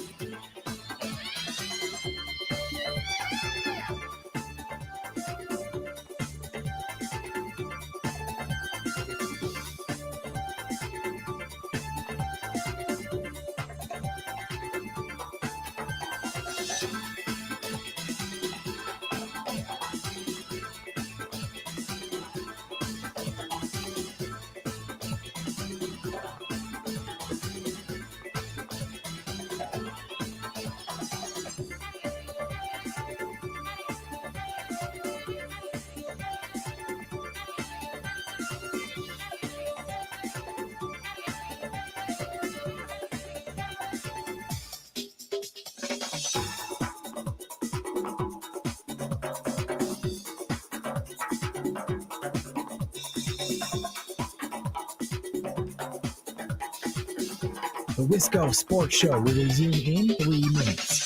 The Wisco Sports Show will resume in 3 minutes.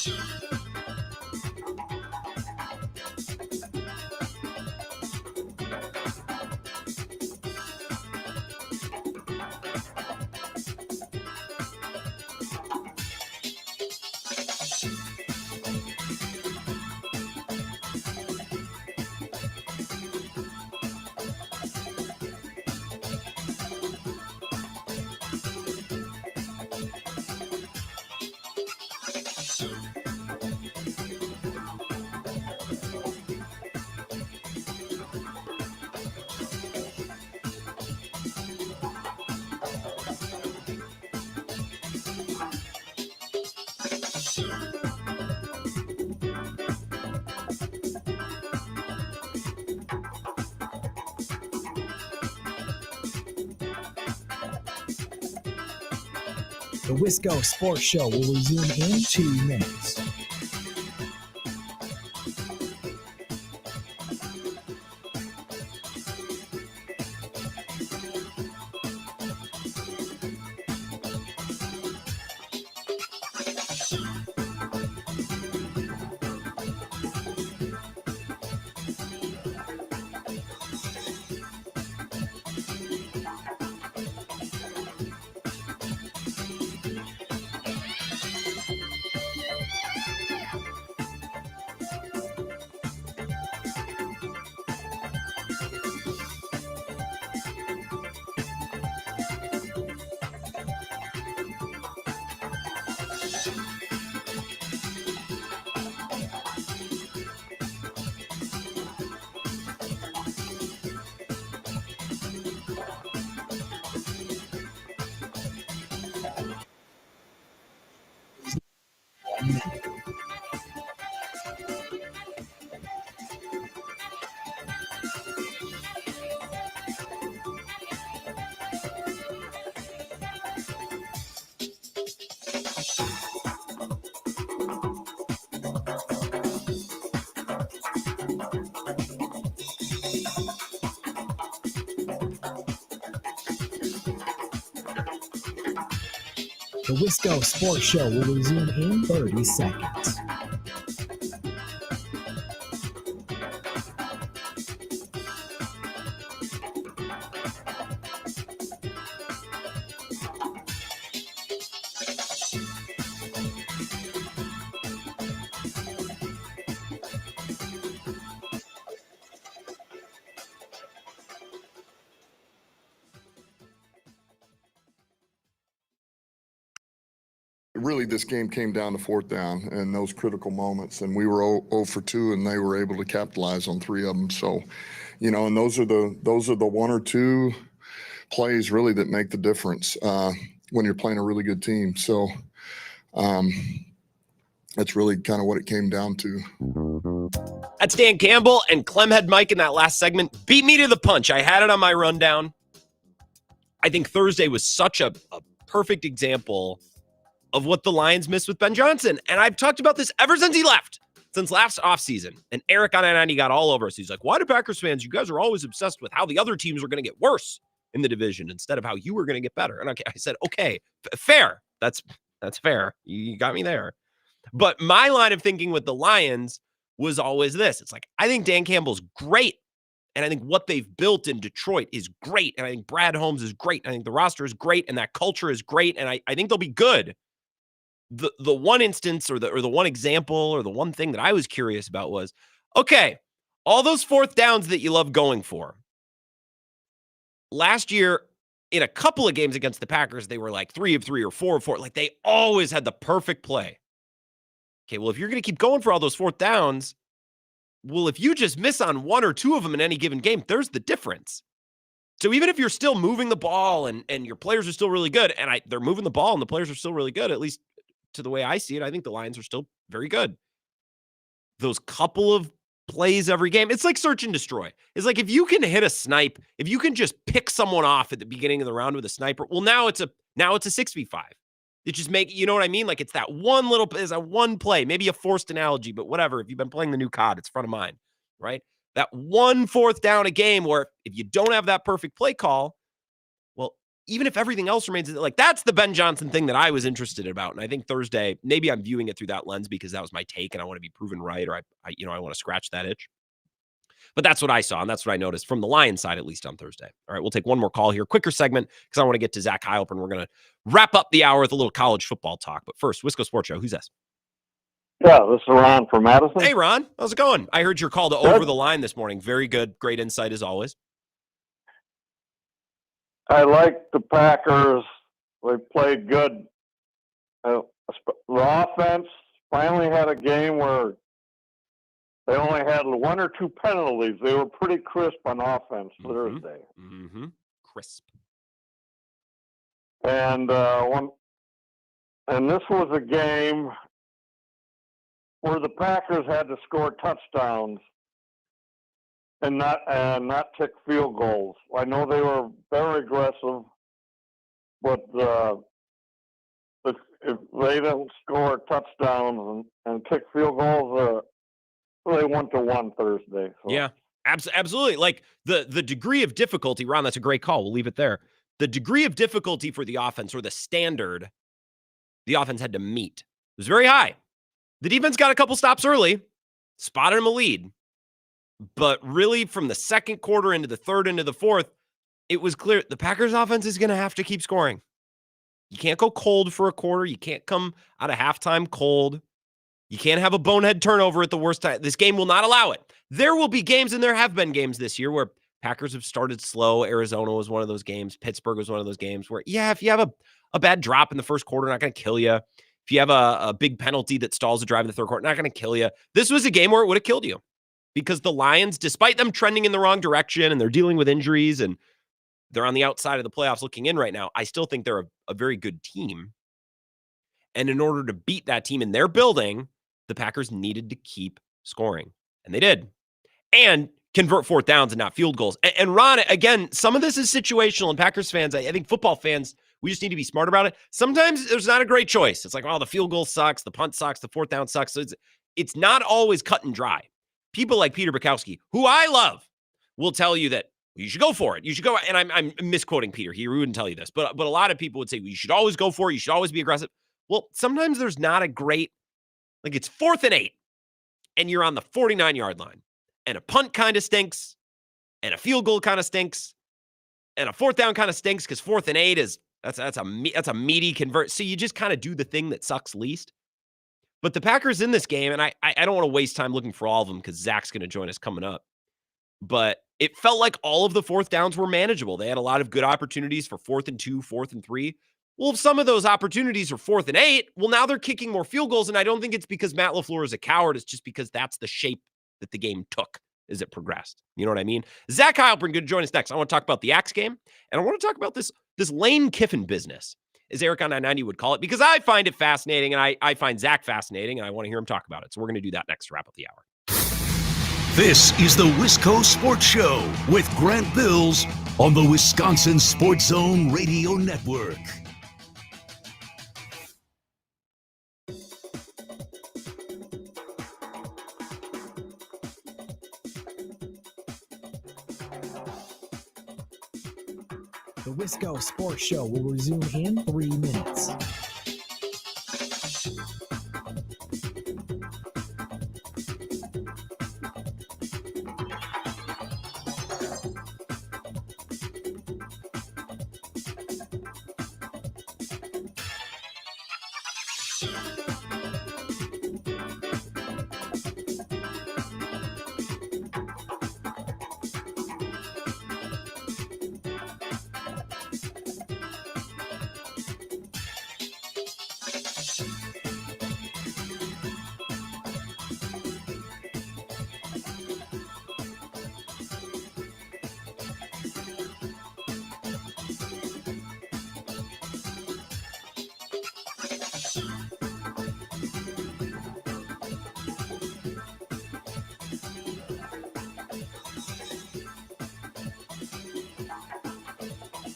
The Wisco Sports Show will resume in 2 minutes. The Wisco Sports Show will resume in 30 seconds. Really, this game came down to fourth down and those critical moments, and we were 0 for 2, and they were able to capitalize on 3 of them. So, and those are the 1 or 2 plays really that make the difference when you're playing a really good team. So, that's really kind of what it came down to. That's Dan Campbell, and Clemhead Mike in that last segment beat me to the punch. I had it on my rundown. I think Thursday was such a perfect example of what the Lions missed with Ben Johnson. And I've talked about this ever since he left, since last offseason. And Eric on I-90 got all over us. He's like, why do Packers fans, you guys are always obsessed with how the other teams are going to get worse in the division instead of how you were going to get better? And I said, okay, fair. That's fair. You got me there. But my line of thinking with the Lions was always this. It's like, I think Dan Campbell's great. And I think what they've built in Detroit is great. And I think Brad Holmes is great. I think the roster is great. And that culture is great. And I think they'll be good. The one instance or the one example or the one thing that I was curious about was, okay, all those fourth downs that you love going for. Last year, in a couple of games against the Packers, they were like 3 of 3 or 4 of 4. Like they always had the perfect play. Okay, well, if you're going to keep going for all those fourth downs, well, if you just miss on 1 or 2 of them in any given game, there's the difference. So even if you're still moving the ball and your players are still really good, and they're moving the ball and the players are still really good, at least to the way I see it, I think the Lions are still very good. Those couple of plays every game, it's like search and destroy. It's like if you can hit a snipe, if you can just pick someone off at the beginning of the round with a sniper, well, now it's a 6v5. It just you know what I mean? Like it's that one play, maybe a forced analogy, but whatever. If you've been playing the new COD, it's front of mind, right? That 1 fourth down a game where if you don't have that perfect play call, well, even if everything else remains, like that's the Ben Johnson thing that I was interested about. And I think Thursday, maybe I'm viewing it through that lens because that was my take and I want to be proven right, or I want to scratch that itch. But that's what I saw, and that's what I noticed from the Lions side, at least on Thursday. All right, we'll take one more call here. Quicker segment because I want to get to Zach Heilprin. We're going to wrap up the hour with a little college football talk. But first, Wisco Sports Show. Who's this? Yeah, this is Ron from Madison. Hey, Ron. How's it going? I heard your call to Over the Line this morning. Very good. Great insight as always. I like the Packers. They played good. The offense finally had a game where they only had 1 or 2 penalties. They were pretty crisp on offense Thursday. Mm-hmm. Crisp. And this was a game where the Packers had to score touchdowns and not kick field goals. I know they were very aggressive, but if they don't score touchdowns and kick field goals, they went to 1 Thursday. So. Yeah, absolutely. Like the degree of difficulty, Ron, that's a great call. We'll leave it there. The degree of difficulty for the offense, or the standard the offense had to meet, was very high. The defense got a couple stops early, spotted him a lead. But really, from the second quarter into the third into the fourth, it was clear the Packers offense is going to have to keep scoring. You can't go cold for a quarter. You can't come out of halftime cold. You can't have a bonehead turnover at the worst time. This game will not allow it. There will be games, and there have been games this year where Packers have started slow. Arizona was one of those games. Pittsburgh was one of those games where, yeah, if you have a bad drop in the first quarter, not going to kill you. If you have a big penalty that stalls a drive in the third quarter, not going to kill you. This was a game where it would have killed you because the Lions, despite them trending in the wrong direction and they're dealing with injuries and they're on the outside of the playoffs looking in right now, I still think they're a very good team. And in order to beat that team in their building, the Packers needed to keep scoring. And they did. And convert fourth downs and not field goals. And Ron, again, some of this is situational. And Packers fans, I think football fans, we just need to be smart about it. Sometimes there's not a great choice. It's like, oh, the field goal sucks, the punt sucks, the fourth down sucks. So it's not always cut and dry. People like Peter Bukowski, who I love, will tell you that you should go for it. You should go. And I'm misquoting Peter. He wouldn't tell you this, but a lot of people would say, well, you should always go for it. You should always be aggressive. Well, sometimes there's not a great, like it's 4th and 8 and you're on the 49-yard line and a punt kind of stinks and a field goal kind of stinks and a fourth down kind of stinks because 4th and 8 is that's a meaty convert. So you just kind of do the thing that sucks least. But the Packers in this game, and I don't want to waste time looking for all of them because Zach's going to join us coming up. But it felt like all of the fourth downs were manageable. They had a lot of good opportunities for 4th and 2, 4th and 3. Well, if some of those opportunities are 4th and 8, well, now they're kicking more field goals. And I don't think it's because Matt LaFleur is a coward. It's just because that's the shape that the game took as it progressed. You know what I mean? Zach Heilprin going to join us next. I want to talk about the Axe game. And I want to talk about this Lane Kiffin business, as Eric on 990 would call it, because I find it fascinating. And I find Zach fascinating. And I want to hear him talk about it. So we're going to do that next to wrap up the hour. This is the Wisco Sports Show with Grant Bills on the Wisconsin Sports Zone Radio Network. The Wisco Sports Show will resume in 3 minutes.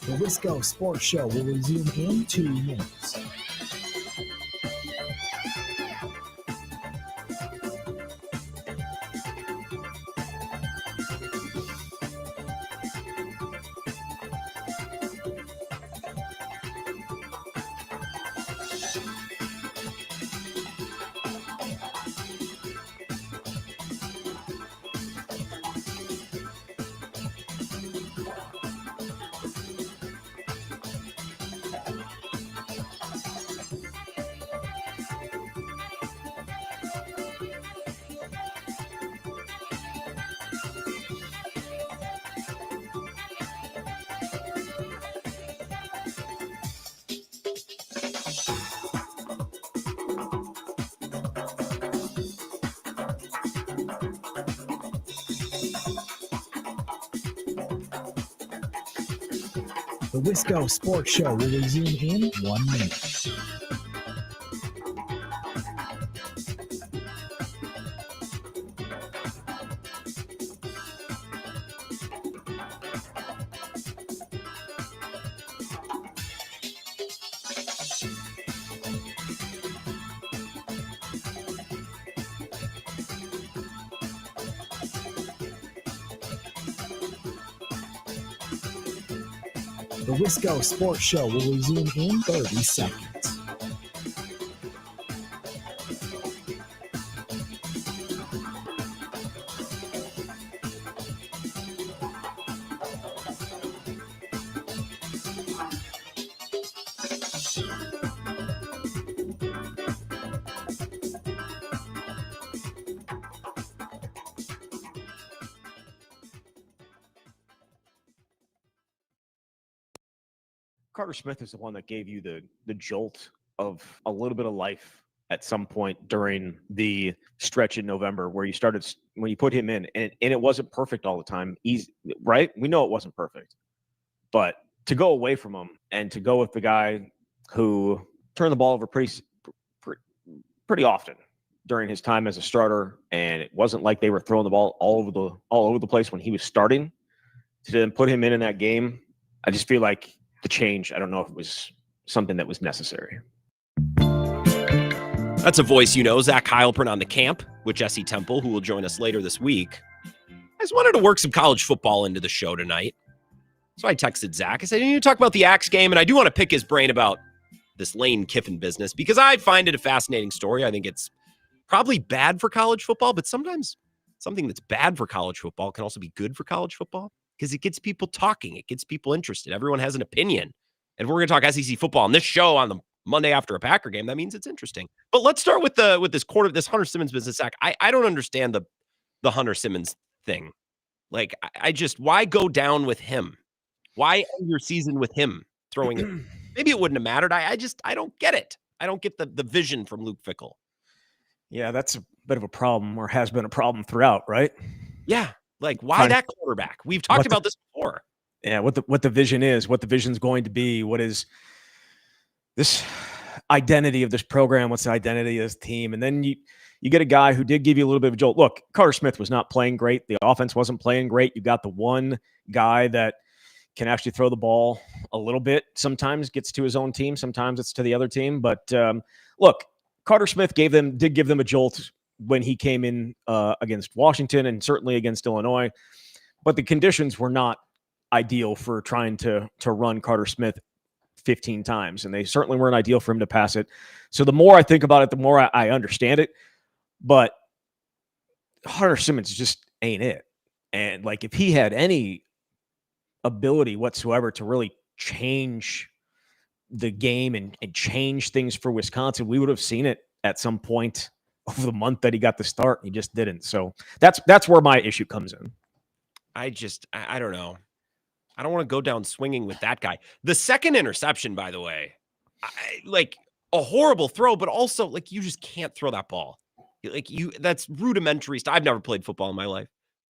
The Wisco Sports Show will resume in 2 minutes. The Wisco Sports Show will resume in 1 minute. The Wisco Sports Show will resume in 30 seconds. Carter Smith is the one that gave you the jolt of a little bit of life at some point during the stretch in November where you started, when you put him in, and it wasn't perfect all the time. Right? We know it wasn't perfect. But to go away from him and to go with the guy who turned the ball over pretty pretty often during his time as a starter, and it wasn't like they were throwing the ball all over the place when he was starting. To then put him in that game, I just feel like the change, I don't know if it was something that was necessary. That's a voice you know, Zach Heilprin on the camp with Jesse Temple, who will join us later this week. I just wanted to work some college football into the show tonight. So I texted Zach. I said, you need to talk about the Axe game, and I do want to pick his brain about this Lane Kiffin business because I find it a fascinating story. I think it's probably bad for college football, but sometimes something that's bad for college football can also be good for college football because it gets people talking. It gets people interested. Everyone has an opinion. And if we're going to talk SEC football on this show on the Monday after a Packer game, that means it's interesting. But let's start with this Hunter Simmons business, Zach. I don't understand the Hunter Simmons thing. Like, I just, why go down with him? Why end your season with him throwing it? Maybe it wouldn't have mattered. I don't get it. I don't get the vision from Luke Fickell. Yeah, that's a bit of a problem, or has been a problem throughout, right? Yeah. Like, why that quarterback? We've talked about this before. Yeah, what the vision is, what the vision's going to be, what is this identity of this program, what's the identity of this team. And then you get a guy who did give you a little bit of a jolt. Look, Carter Smith was not playing great. The offense wasn't playing great. You got the one guy that can actually throw the ball a little bit. Sometimes gets to his own team. Sometimes it's to the other team. But look, Carter Smith did give them a jolt when he came in against Washington and certainly against Illinois. But the conditions were not ideal for trying to run Carter Smith 15 times. And they certainly weren't ideal for him to pass it. So the more I think about it, the more I understand it. But Hunter Simmons just ain't it. And like, if he had any ability whatsoever to really change the game and change things for Wisconsin, we would have seen it at some point over the month that he got the start. He just didn't. So that's where my issue comes in. I don't know. I don't want to go down swinging with that guy. The second interception, by the way, like a horrible throw, but also like you just can't throw that ball. Like that's rudimentary stuff. I've never played football in my life,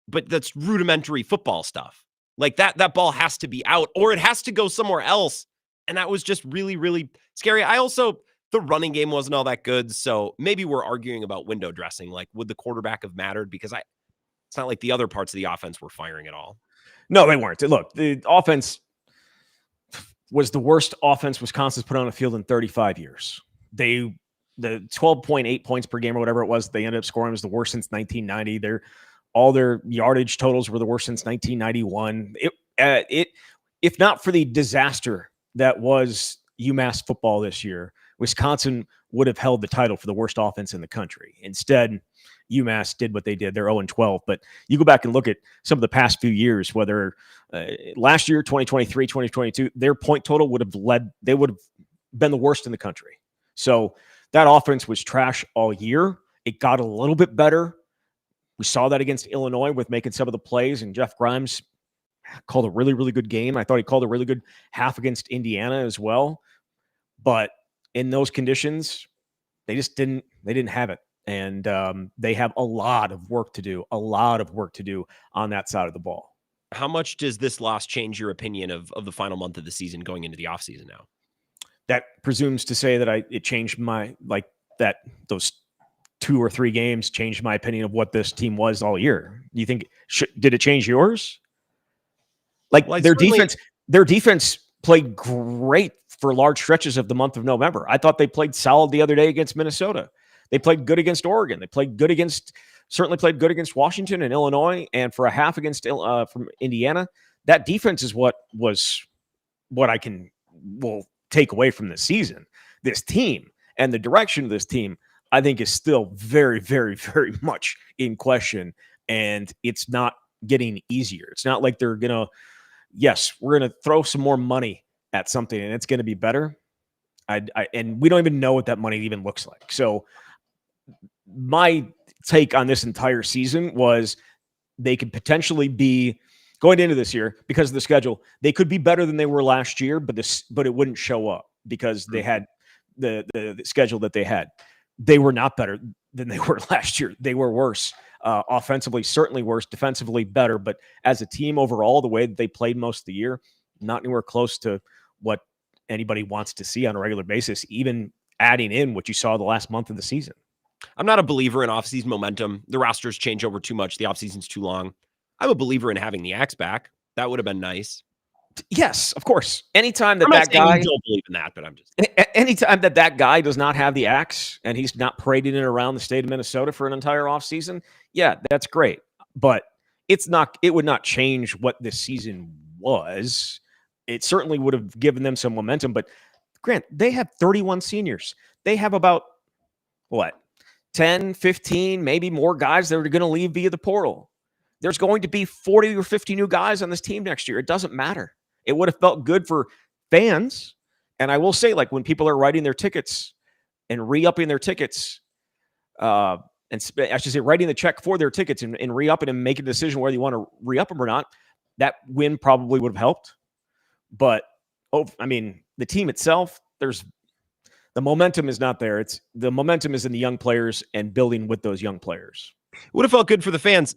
but that's rudimentary football stuff. Like that ball has to be out or it has to go somewhere else. And that was just really, really scary. The running game wasn't all that good. So maybe we're arguing about window dressing. Like, would the quarterback have mattered? Because it's not like the other parts of the offense were firing at all. No, they weren't. Look, the offense was the worst offense Wisconsin's put on a field in 35 years. The 12.8 points per game or whatever it was they ended up scoring was the worst since 1990. All their yardage totals were the worst since 1991. If not for the disaster that was UMass football this year, Wisconsin would have held the title for the worst offense in the country. Instead, UMass did what they did. They're 0-12. But you go back and look at some of the past few years, whether last year, 2023, 2022, their point total would have been the worst in the country. So that offense was trash all year. It got a little bit better. We saw that against Illinois with making some of the plays, and Jeff Grimes called a really, really good game. I thought he called a really good half against Indiana as well. But in those conditions, they didn't have it. And they have a lot of work to do on that side of the ball. How much does this loss change your opinion of the final month of the season going into the offseason now? That presumes to say that it changed those 2 or 3 games changed my opinion of what this team was all year. Do you think did it change yours? Like, their defense played great for large stretches of the month of November. I thought they played solid the other day against Minnesota. They played good against Oregon. They played good against Washington and Illinois, and for a half against from Indiana. That defense is what I will take away from this season. This team and the direction of this team, I think, is still very, very, very much in question, and it's not getting easier. It's not like they're gonna. Yes, we're gonna throw some more money at something, and it's gonna be better. And we don't even know what that money even looks like. So my take on this entire season was they could potentially be going into this year because of the schedule. They could be better than they were last year, but it wouldn't show up because they had the schedule that they had. They were not better than they were last year. They were worse. Offensively, certainly worse. Defensively, better. But as a team overall, the way that they played most of the year, not anywhere close to what anybody wants to see on a regular basis, even adding in what you saw the last month of the season. I'm not a believer in offseason momentum. The rosters change over too much. The offseason's too long. I'm a believer in having the axe back. That would have been nice. Yes, of course. Anytime that I'm not that guy you don't believe in that, but I'm just anytime that guy does not have the axe and he's not parading it around the state of Minnesota for an entire offseason, yeah, that's great. But it would not change what this season was. It certainly would have given them some momentum. But Grant, they have 31 seniors. They have about 10, 15, maybe more guys that are going to leave via the portal. There's going to be 40 or 50 new guys on this team next year. It doesn't matter. It would have felt good for fans. And I will say, like, when people are writing their tickets and re-upping their tickets, I should say writing the check for their tickets and re-upping and making a decision whether you want to re-up them or not, that win probably would have helped. But, the team itself, the momentum is not there. The momentum is in the young players and building with those young players. It would have felt good for the fans.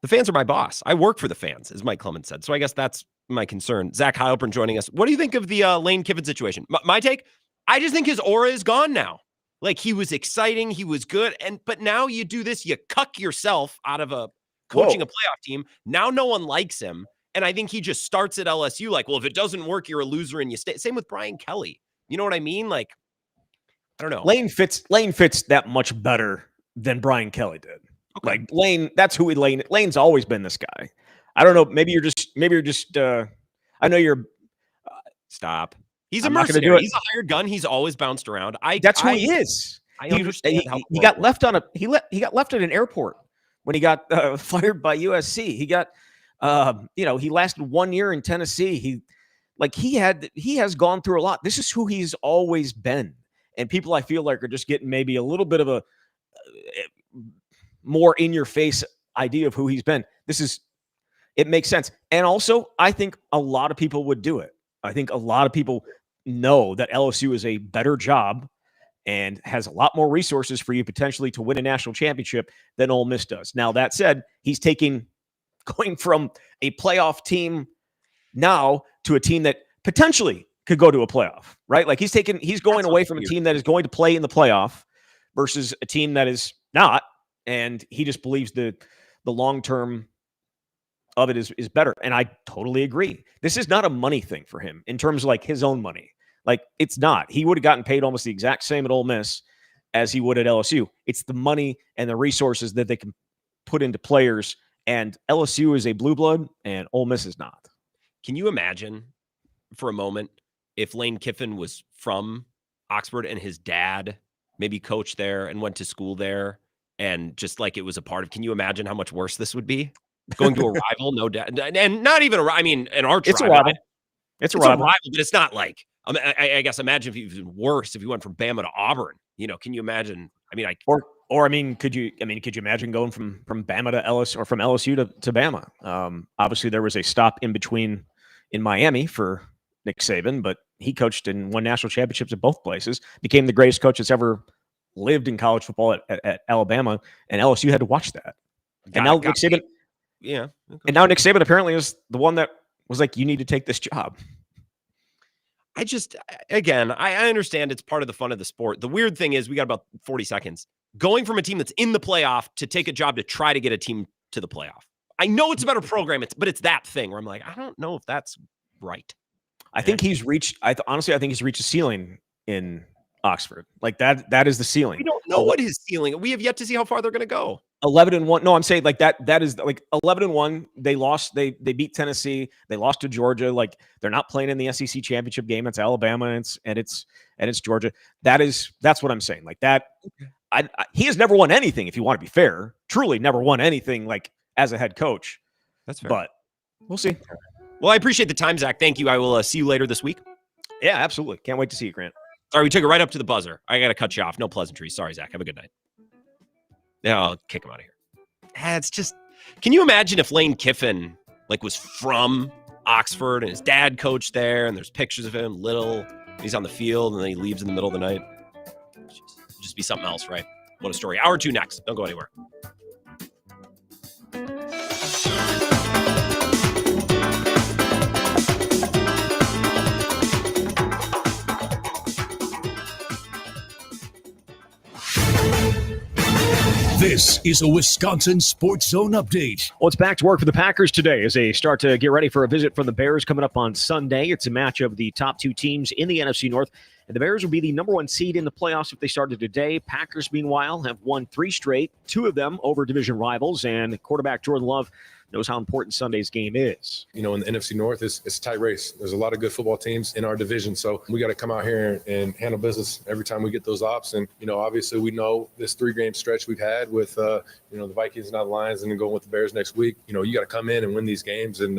The fans are my boss. I work for the fans, as Mike Clemens said. So I guess that's my concern. Zach Heilprin joining us. What do you think of the Lane Kiffin situation? My take, I just think his aura is gone now. Like, he was exciting. He was good. But now you do this. You cuck yourself out of coaching a playoff team. Now no one likes him. And I think he just starts at LSU like, well, if it doesn't work, you're a loser and you stay. Same with Brian Kelly. You know what I mean? Like, I don't know. Lane fits that much better than Brian Kelly did. Okay. Like, Lane, that's who Lane's always been this guy. I don't know. Maybe you're just I know you're stop. He's a mercenary. He's a hired gun. He's always bounced around. That's who he is. I understand he got left he got left at an airport when he got fired by USC. He got he lasted 1 year in Tennessee. He has gone through a lot. This is who he's always been. And people, I feel like, are just getting maybe a little bit of a more in your face idea of who he's been. It makes sense. And also, I think a lot of people would do it. I think a lot of people know that LSU is a better job and has a lot more resources for you potentially to win a national championship than Ole Miss does. Now, that said, he's going from a playoff team now to a team that potentially could go to a playoff, right? Like, he's going away from a team that is going to play in the playoff versus a team that is not. And he just believes the long-term of it is better. And I totally agree. This is not a money thing for him in terms of like his own money. Like, it's not. He would have gotten paid almost the exact same at Ole Miss as he would at LSU. It's the money and the resources that they can put into players. And LSU is a blue blood and Ole Miss is not. Can you imagine for a moment if Lane Kiffin was from Oxford and his dad maybe coached there and went to school there and just like it was a part of, can you imagine how much worse this would be? Going to a rival, no doubt. And not even an arch rival. Rival. It's a rival, but it's not like, I guess imagine if it was worse if you went from Bama to Auburn. Can you imagine? Could you imagine going from Bama to LSU or from LSU to Bama? Obviously, there was a stop in between in Miami for Nick Saban, but he coached and won national championships at both places, became the greatest coach that's ever lived in college football at Alabama, and LSU had to watch that. And now Nick Saban, and now Nick Saban apparently is the one that was like, you need to take this job. I understand it's part of the fun of the sport. The weird thing is we got about 40 seconds. Going from a team that's in the playoff to take a job to try to get a team to the playoff. I know it's a better program, but it's that thing where I'm like, I don't know if that's right. I think he's reached, I think he's reached a ceiling in Oxford. Like that is the ceiling. We don't know what his ceiling. We have yet to see how far they're going to go. 11-1. No, I'm saying like that is like 11-1. They lost. They beat Tennessee. They lost to Georgia. Like, they're not playing in the SEC championship game. It's Alabama and it's Georgia. That's what I'm saying. Like that. He has never won anything. If you want to be fair, truly never won anything like as a head coach. That's fair. But we'll see. Well, I appreciate the time, Zach. Thank you. I will see you later this week. Yeah, absolutely. Can't wait to see you, Grant. Sorry, we took it right up to the buzzer. I got to cut you off. No pleasantries. Sorry, Zach. Have a good night. Yeah, I'll kick him out of here. It's just, can you imagine if Lane Kiffin was from Oxford and his dad coached there and there's pictures of him little, he's on the field and then he leaves in the middle of the night? It'd just be something else, right? What a story. Hour 2 next. Don't go anywhere. This is a Wisconsin Sports Zone update. Well, it's back to work for the Packers today as they start to get ready for a visit from the Bears coming up on Sunday. It's a match of the top two teams in the NFC North, and the Bears will be the number one seed in the playoffs if they started today. Packers, meanwhile, have won 3 straight, 2 of them over division rivals, and quarterback Jordan Love knows how important Sunday's game is. You know, in the NFC North, it's a tight race. There's a lot of good football teams in our division, so we got to come out here and handle business every time we get those ops. And, you know, obviously we know this 3-game stretch we've had with, the Vikings and now the Lions and then going with the Bears next week. You know, you got to come in and win these games and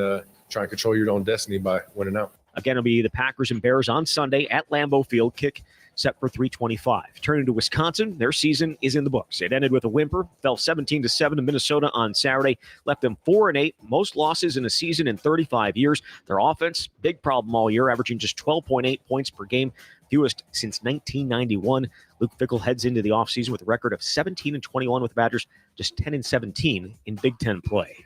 try and control your own destiny by winning out. Again, it'll be the Packers and Bears on Sunday at Lambeau Field, kick set for 3:25. Turning to Wisconsin, their season is in the books. It ended with a whimper, fell 17-7 to Minnesota on Saturday, left them 4-8, most losses in a season in 35 years. Their offense, big problem all year, averaging just 12.8 points per game, fewest since 1991. Luke Fickell heads into the offseason with a record of 17-21 with the Badgers, just 10-17 in Big Ten play.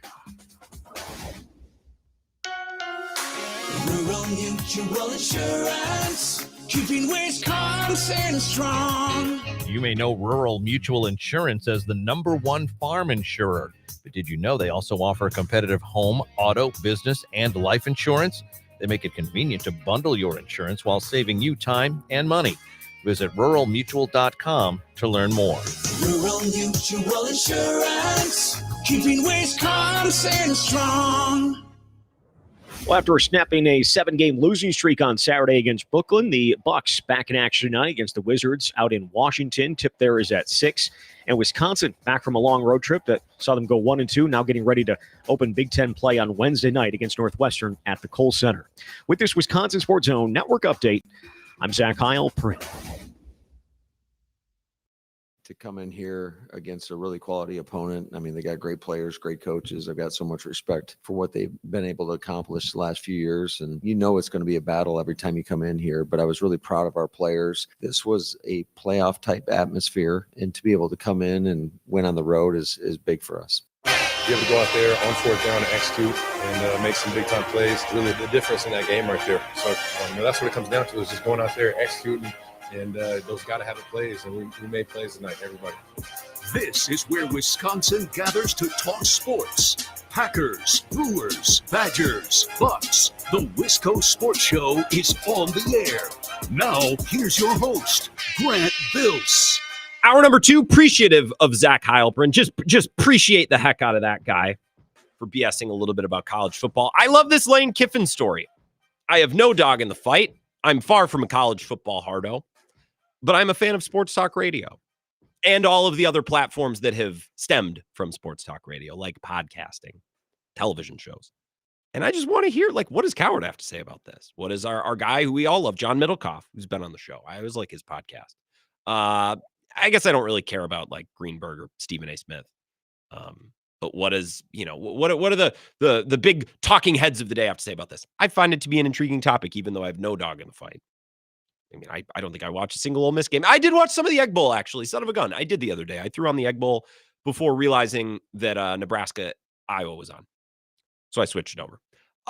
Rural Mutual Insurance, keeping Wisconsin strong. You may know Rural Mutual Insurance as the #1 farm insurer, but did you know they also offer competitive home, auto, business, and life insurance? They make it convenient to bundle your insurance while saving you time and money. Visit ruralmutual.com to learn more. Rural Mutual Insurance, keeping Wisconsin strong. Well, after snapping a 7-game losing streak on Saturday against Brooklyn, the Bucks back in action tonight against the Wizards out in Washington. Tip there is at 6. And Wisconsin back from a long road trip that saw them go 1-2, now getting ready to open Big Ten play on Wednesday night against Northwestern at the Kohl Center. With this Wisconsin Sports Zone Network update, I'm Zach Heilprin. To come in here against a really quality opponent. I mean, they got great players, great coaches. I've got so much respect for what they've been able to accomplish the last few years. And you know it's going to be a battle every time you come in here, but I was really proud of our players. This was a playoff type atmosphere, and to be able to come in and win on the road is big for us. You have to go out there on 4th down and execute and make some big time plays. Really the difference in that game right there. So that's what it comes down to, is just going out there, executing. And those got to have the plays, and we made plays tonight, everybody. This is where Wisconsin gathers to talk sports. Packers, Brewers, Badgers, Bucks. The Wisco Sports Show is on the air. Now, here's your host, Grant Bills. Hour number 2, appreciative of Zach Heilprin. Just appreciate the heck out of that guy for BSing a little bit about college football. I love this Lane Kiffin story. I have no dog in the fight. I'm far from a college football hardo. But I'm a fan of sports talk radio and all of the other platforms that have stemmed from sports talk radio, like podcasting, television shows. And I just want to hear, what does Coward have to say about this? What is our guy who we all love, John Middlecoff, who's been on the show? I always like his podcast. I guess I don't really care about Greenberg or Stephen A. Smith. But what is, what are the big talking heads of the day have to say about this? I find it to be an intriguing topic, even though I have no dog in the fight. I mean, I don't think I watched a single Ole Miss game. I did watch some of the Egg Bowl, actually. Son of a gun. I did the other day. I threw on the Egg Bowl before realizing that Nebraska-Iowa was on. So I switched it over.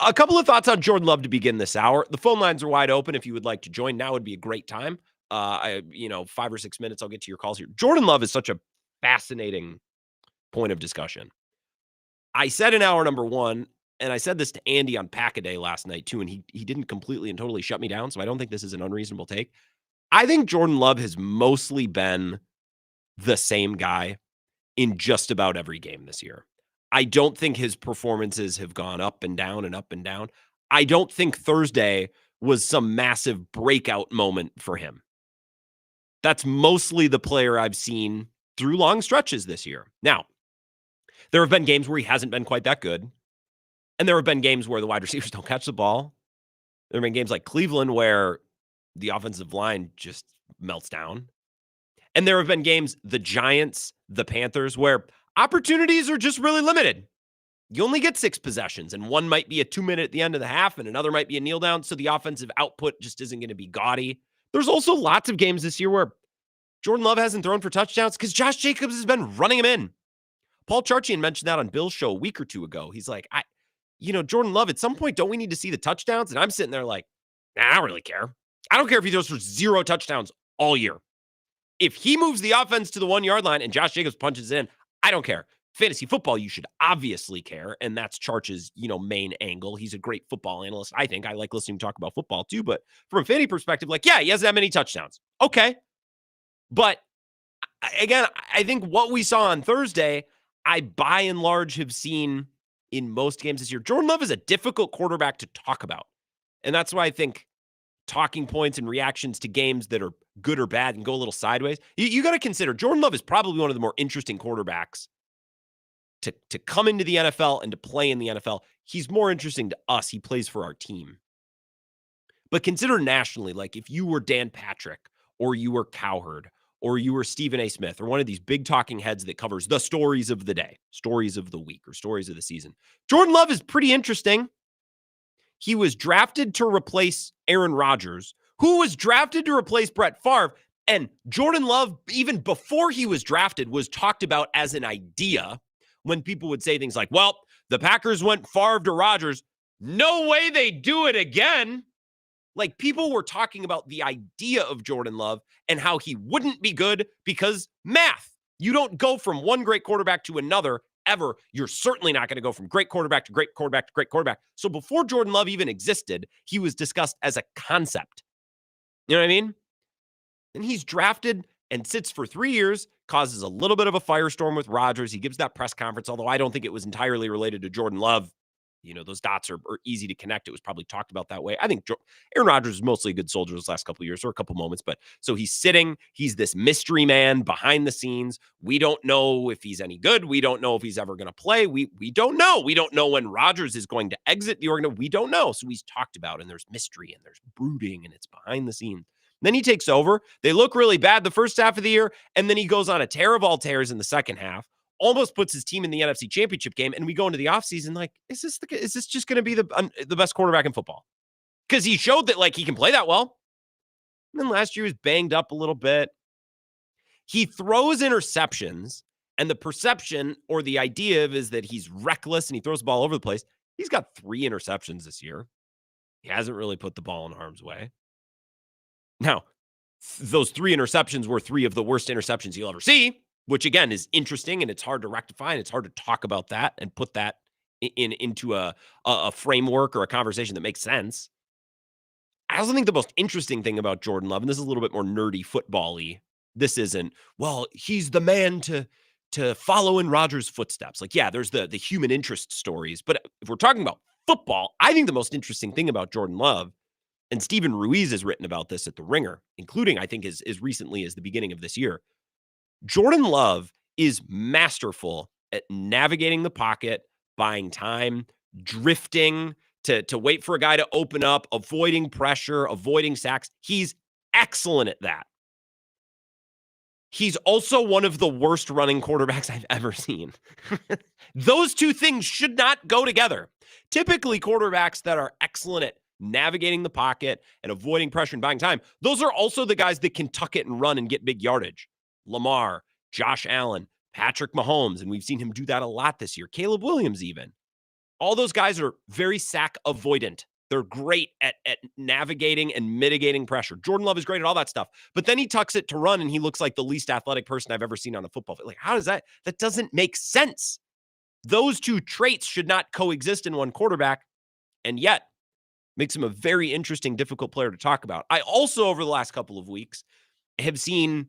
A couple of thoughts on Jordan Love to begin this hour. The phone lines are wide open. If you would like to join, now would be a great time. 5 or 6 minutes, I'll get to your calls here. Jordan Love is such a fascinating point of discussion. I said in hour number 1, and I said this to Andy on Pack-A-Day last night, too, and he didn't completely and totally shut me down, so I don't think this is an unreasonable take. I think Jordan Love has mostly been the same guy in just about every game this year. I don't think his performances have gone up and down and up and down. I don't think Thursday was some massive breakout moment for him. That's mostly the player I've seen through long stretches this year. Now, there have been games where he hasn't been quite that good. And there have been games where the wide receivers don't catch the ball. There have been games like Cleveland where the offensive line just melts down. And there have been games, the Giants, the Panthers, where opportunities are just really limited. You only get 6 possessions, and one might be a 2-minute at the end of the half, and another might be a kneel down, so the offensive output just isn't going to be gaudy. There's also lots of games this year where Jordan Love hasn't thrown for touchdowns because Josh Jacobs has been running him in. Paul Charchian mentioned that on Bill's show a week or 2 ago. He's like, Jordan Love, at some point, don't we need to see the touchdowns? And I'm sitting there like, I don't really care. I don't care if he throws for 0 touchdowns all year. If he moves the offense to the 1-yard line and Josh Jacobs punches in, I don't care. Fantasy football, you should obviously care, and that's Charch's, main angle. He's a great football analyst, I think. I like listening to him talk about football too, but from a fantasy perspective, he hasn't that many touchdowns. Okay. But again, I think what we saw on Thursday, I by and large have seen in most games this year. Jordan Love is a difficult quarterback to talk about. And that's why I think talking points and reactions to games that are good or bad and go a little sideways, you got to consider Jordan Love is probably one of the more interesting quarterbacks to come into the NFL and to play in the NFL. He's more interesting to us. He plays for our team. But consider nationally, like if you were Dan Patrick or you were Cowherd or you were Stephen A. Smith or one of these big talking heads that covers the stories of the day, stories of the week, or stories of the season, Jordan Love is pretty interesting. He was drafted to replace Aaron Rodgers, who was drafted to replace Brett Favre. And Jordan Love, even before he was drafted, was talked about as an idea when people would say things like, well, the Packers went Favre to Rodgers. No way they do it again. Like, people were talking about the idea of Jordan Love and how he wouldn't be good because math. You don't go from one great quarterback to another ever. You're certainly not going to go from great quarterback to great quarterback to great quarterback. So before Jordan Love even existed, he was discussed as a concept. You know what I mean? And he's drafted and sits for 3 years, causes a little bit of a firestorm with Rodgers. He gives that press conference, although I don't think it was entirely related to Jordan Love. Those dots are easy to connect. It was probably talked about that way. I think Aaron Rodgers was mostly a good soldier those last couple of years or a couple moments. But so he's sitting. He's this mystery man behind the scenes. We don't know if he's any good. We don't know if he's ever going to play. We don't know. We don't know when Rodgers is going to exit the organization. We don't know. So he's talked about, and there's mystery and there's brooding, and it's behind the scenes. Then he takes over. They look really bad the first half of the year, and then he goes on a tear of all tears in the second half, almost puts his team in the NFC Championship game, and we go into the offseason like, is this just going to be the best quarterback in football? Because he showed that, he can play that well. And then last year he was banged up a little bit. He throws interceptions, and the perception or the idea is that he's reckless and he throws the ball all over the place. He's got 3 interceptions this year. He hasn't really put the ball in harm's way. Now, those 3 interceptions were 3 of the worst interceptions you'll ever see, which, again, is interesting, and it's hard to rectify, and it's hard to talk about that and put that into a framework or a conversation that makes sense. I also think the most interesting thing about Jordan Love, and this is a little bit more nerdy football-y, this isn't, well, he's the man to follow in Rodgers' footsteps. There's the human interest stories, but if we're talking about football, I think the most interesting thing about Jordan Love, and Stephen Ruiz has written about this at The Ringer, including, I think, as recently as the beginning of this year. Jordan Love is masterful at navigating the pocket, buying time, drifting to wait for a guy to open up, avoiding pressure, avoiding sacks. He's excellent at that. He's also one of the worst running quarterbacks I've ever seen. Those two things should not go together. Typically, quarterbacks that are excellent at navigating the pocket and avoiding pressure and buying time, those are also the guys that can tuck it and run and get big yardage. Lamar, Josh Allen, Patrick Mahomes, and we've seen him do that a lot this year. Caleb Williams even. All those guys are very sack avoidant. They're great at navigating and mitigating pressure. Jordan Love is great at all that stuff. But then he tucks it to run, and he looks like the least athletic person I've ever seen on a football field. How does that? That doesn't make sense. Those two traits should not coexist in one quarterback, and yet makes him a very interesting, difficult player to talk about. I also, over the last couple of weeks, have seen,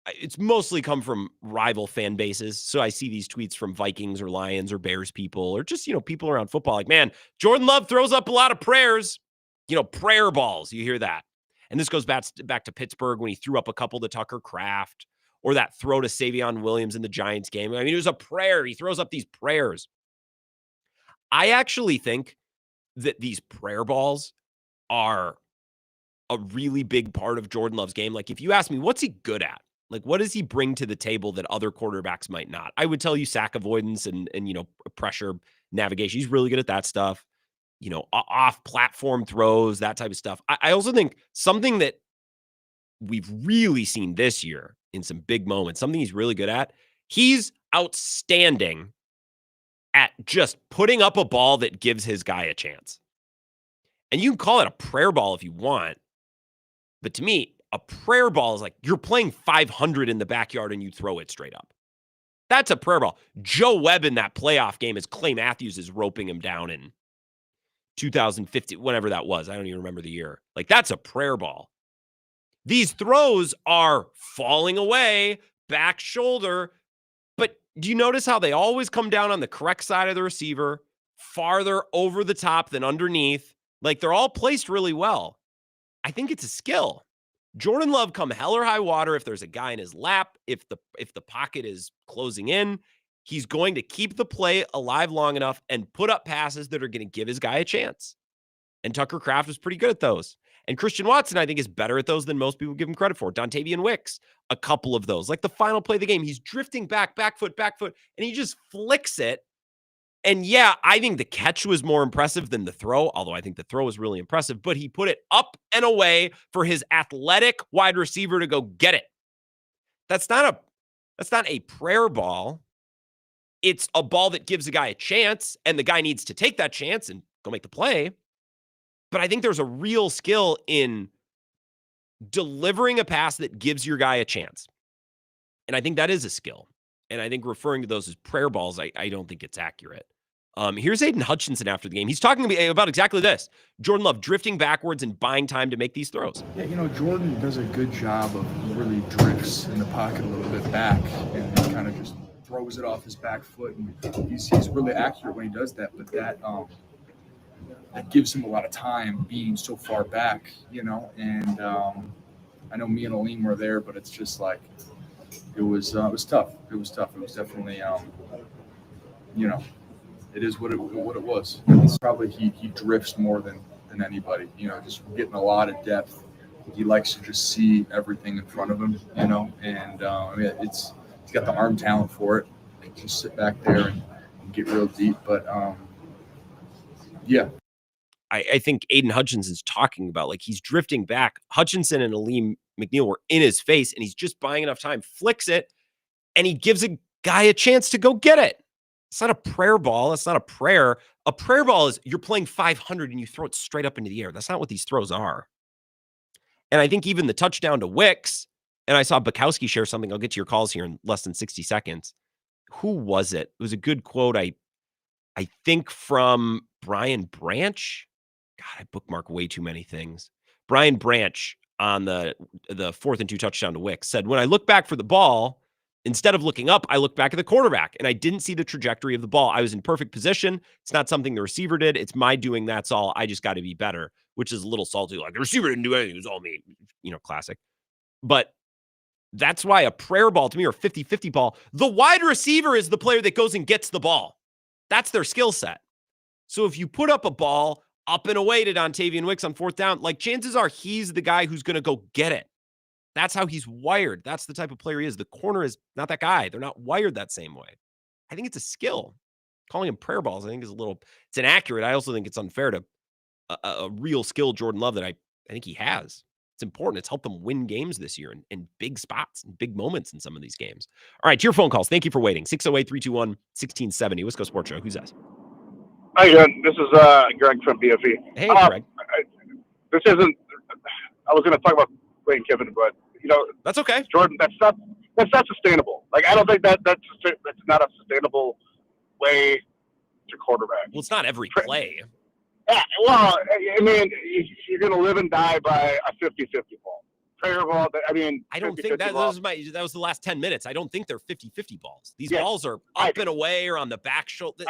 it's mostly come from rival fan bases. So I see these tweets from Vikings or Lions or Bears people, or just, people around football like, man, Jordan Love throws up a lot of prayers, prayer balls. You hear that. And this goes back to Pittsburgh when he threw up a couple to Tucker Kraft, or that throw to Savion Williams in the Giants game. I mean, it was a prayer. He throws up these prayers. I actually think that these prayer balls are a really big part of Jordan Love's game. If you ask me, what's he good at? What does he bring to the table that other quarterbacks might not? I would tell you sack avoidance and pressure navigation. He's really good at that stuff. Off-platform throws, that type of stuff. I also think something that we've really seen this year in some big moments, something he's really good at, he's outstanding at just putting up a ball that gives his guy a chance. And you can call it a prayer ball if you want, but to me, a prayer ball is like you're playing 500 in the backyard and you throw it straight up. That's a prayer ball. Joe Webb in that playoff game as Clay Matthews is roping him down in 2015, whenever that was. I don't even remember the year. Like, that's a prayer ball. These throws are falling away, back shoulder. But do you notice how they always come down on the correct side of the receiver, farther over the top than underneath? Like, they're all placed really well. I think it's a skill. Jordan Love, come hell or high water, if there's a guy in his lap, if the pocket is closing in, he's going to keep the play alive long enough and put up passes that are going to give his guy a chance. And Tucker Kraft was pretty good at those. And Christian Watson, I think, is better at those than most people give him credit for. Dontavian Wicks, a couple of those. Like the final play of the game, he's drifting back foot, and he just flicks it. And yeah, I think the catch was more impressive than the throw, although I think the throw was really impressive. But he put it up and away for his athletic wide receiver to go get it. That's not a prayer ball. It's a ball that gives a guy a chance, and the guy needs to take that chance and go make the play. But I think there's a real skill in delivering a pass that gives your guy a chance. And I think that is a skill. And I think referring to those as prayer balls, I don't think it's accurate. Here's Aiden Hutchinson after the game. He's talking to me about exactly this. Jordan Love drifting backwards and buying time to make these throws. Yeah, Jordan does a good job of really drifts in the pocket a little bit back and kind of just throws it off his back foot. And he's really accurate when he does that, but that gives him a lot of time being so far back, and I know me and Aline were there, but it's just like, it was tough. It was tough. It was definitely, it is what it was. It's probably he drifts more than anybody. Just getting a lot of depth. He likes to just see everything in front of him. And he's got the arm talent for it. He can just sit back there and get real deep. But yeah. I think Aiden Hutchinson's talking about, like, he's drifting back. Hutchinson and Aleem McNeil were in his face, and he's just buying enough time, flicks it, and he gives a guy a chance to go get it. It's not a prayer ball. It's not a prayer. A prayer ball is you're playing 500 and you throw it straight up into the air. That's not what these throws are. And I think even the touchdown to Wicks, and I saw Bukowski share something. I'll get to your calls here in less than 60 seconds. Who was it? It was a good quote. I think from Brian Branch. God, I bookmark way too many things. Brian Branch on the 4th and 2 touchdown to Wicks said, when I look back for the ball, instead of looking up, I look back at the quarterback, and I didn't see the trajectory of the ball. I was in perfect position. It's not something the receiver did. It's my doing. That's all. I just got to be better, which is a little salty. Like, the receiver didn't do anything. It was all me. Classic. But that's why a prayer ball to me, or 50-50 ball, the wide receiver is the player that goes and gets the ball. That's their skill set. So if you put up a ball up and away to Dontavian Wicks on 4th down, like, chances are he's the guy who's going to go get it. That's how he's wired. That's the type of player he is. The corner is not that guy. They're not wired that same way. I think it's a skill. Calling him prayer balls, I think, is it's inaccurate. I also think it's unfair to a real skill Jordan Love that I think he has. It's important. It's helped them win games this year in big spots and big moments in some of these games. All right, to your phone calls. Thank you for waiting. 608-321-1670. Wisco Sports Show. Who's that? Hi, John. This is Greg from BFE. Hey, Greg. This isn't. I was going to talk about Lane Kiffin, but that's okay. Jordan, that's not sustainable. Like, I don't think that's not a sustainable way to quarterback. Well, it's not every play. Yeah, well, I mean, you're going to live and die by a 50-50 ball. Prayer ball. I mean, I don't think that was the last 10 minutes. I don't think they're 50-50 balls. These balls are up and away or on the back shoulder.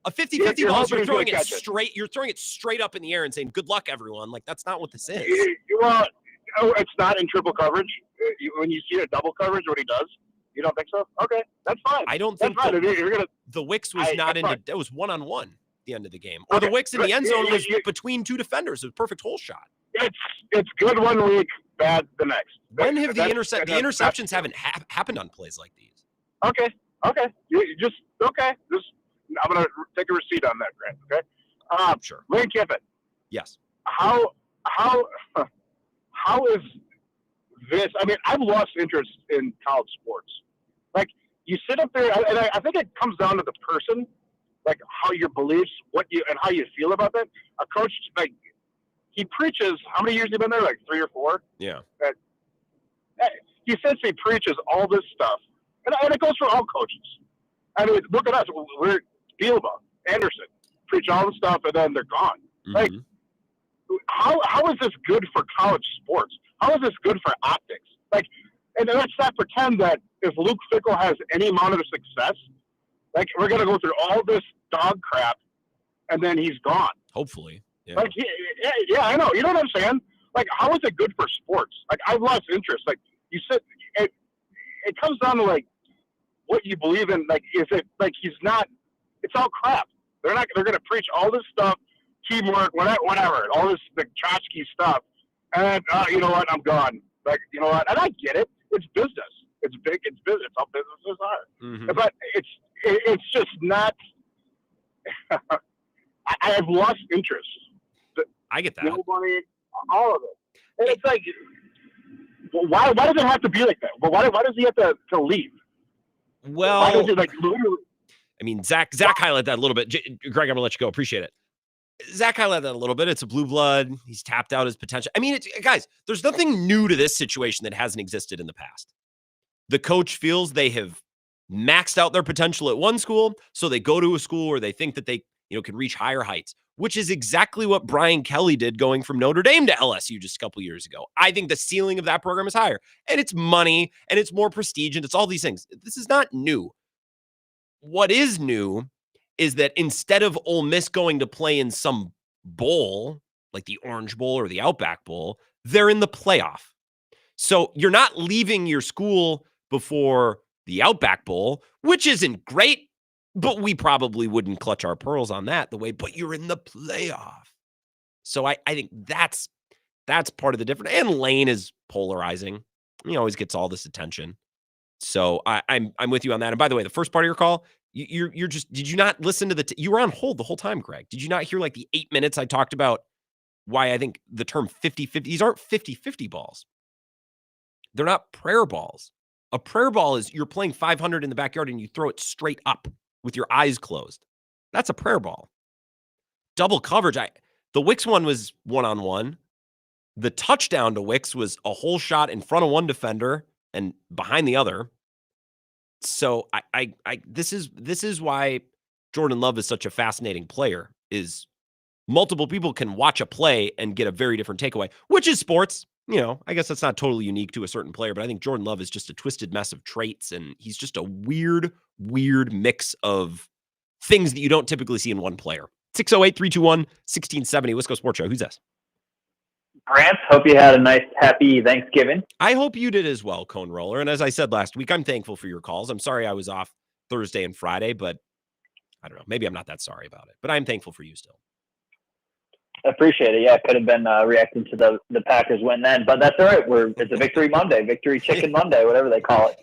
A 50-50 ball is you're throwing it straight. You're throwing it straight up in the air and saying, "Good luck, everyone." Like, that's not what this is. Well, it's not in triple coverage. When you see a double coverage, what he does, you don't think so? Okay, that's fine. I don't think the Wicks was not into. It was one-on-one at the end of the game, or the Wicks in the end zone was between two defenders. It was a perfect hole shot. It's good one week, bad the next. When have the interceptions haven't happened on plays like these? Okay. I'm going to take a receipt on that, Grant. Okay. Sure. Lane Kiffin. Yes. How is this? I mean, I've lost interest in college sports. Like, you sit up there, and I think it comes down to the person, like how your beliefs, and how you feel about that. A coach, like, he preaches. How many years have you been there? Like 3 or 4. Yeah. He says he preaches all this stuff, And it goes for all coaches. I mean, look at us. We're Bielema, Anderson, preach all the stuff, and then they're gone. Like, how is this good for college sports? How is this good for optics? Like, and let's not pretend that if Luke Fickell has any amount of success, like, we're going to go through all this dog crap, and then he's gone. Hopefully. Yeah. Like, yeah, I know. You know what I'm saying? Like, how is it good for sports? Like, I've lost interest. Like, you said, it comes down to, like, what you believe in. Like, is it, like, he's not, it's all crap. They're going to preach all this stuff, teamwork, whatever, all this, the tchotchke stuff. And, you know what? I'm gone. Like, you know what? And I get it. It's business. It's big. It's business. It's how businesses are. But it's just not, I have lost interest. I get that. Nobody, all of it. And it's like, why does it have to be like that? But why does he have to leave? Well, why does it, like, literally? I mean, Zach highlighted that a little bit. Greg, I'm gonna let you go. Appreciate it. Zach highlighted that a little bit. It's a blue blood. He's tapped out his potential. I mean, guys, there's nothing new to this situation that hasn't existed in the past. The coach feels they have maxed out their potential at one school, so they go to a school where they think that they, can reach higher heights, which is exactly what Brian Kelly did going from Notre Dame to LSU just a couple years ago. I think the ceiling of that program is higher, and it's money, and it's more prestige, and it's all these things. This is not new. What is new is that instead of Ole Miss going to play in some bowl, like the Orange Bowl or the Outback Bowl, they're in the playoff. So you're not leaving your school before the Outback Bowl, which isn't great, but we probably wouldn't clutch our pearls on that but you're in the playoff. So I think that's part of the difference. And Lane is polarizing. He always gets all this attention. So I'm with you on that. And by the way, the first part of your call, you're just, did you not listen to you were on hold the whole time, Greg? Did you not hear like the 8 minutes I talked about why I think the term 50-50, these aren't 50-50 balls. They're not prayer balls. A prayer ball is you're playing 500 in the backyard and you throw it straight up with your eyes closed. That's a prayer ball. Double coverage. The Wicks one was one-on-one. The touchdown to Wicks was a whole shot in front of one defender and behind the other. So this is why Jordan Love is such a fascinating player, is multiple people can watch a play and get a very different takeaway, which is sports. I guess that's not totally unique to a certain player, but I think Jordan Love is just a twisted mess of traits, and he's just a weird mix of things that you don't typically see in one player. 608-321-1670, Wisco Sports Show. Who's this? Grant, hope you had a nice, happy Thanksgiving. I hope you did as well, Cone Roller. And as I said last week, I'm thankful for your calls. I'm sorry I was off Thursday and Friday, but I don't know. Maybe I'm not that sorry about it, but I'm thankful for you still. Appreciate it. Yeah, could have been reacting to the Packers win then, but that's all right. It's a Victory Monday, Victory Chicken Monday, whatever they call it.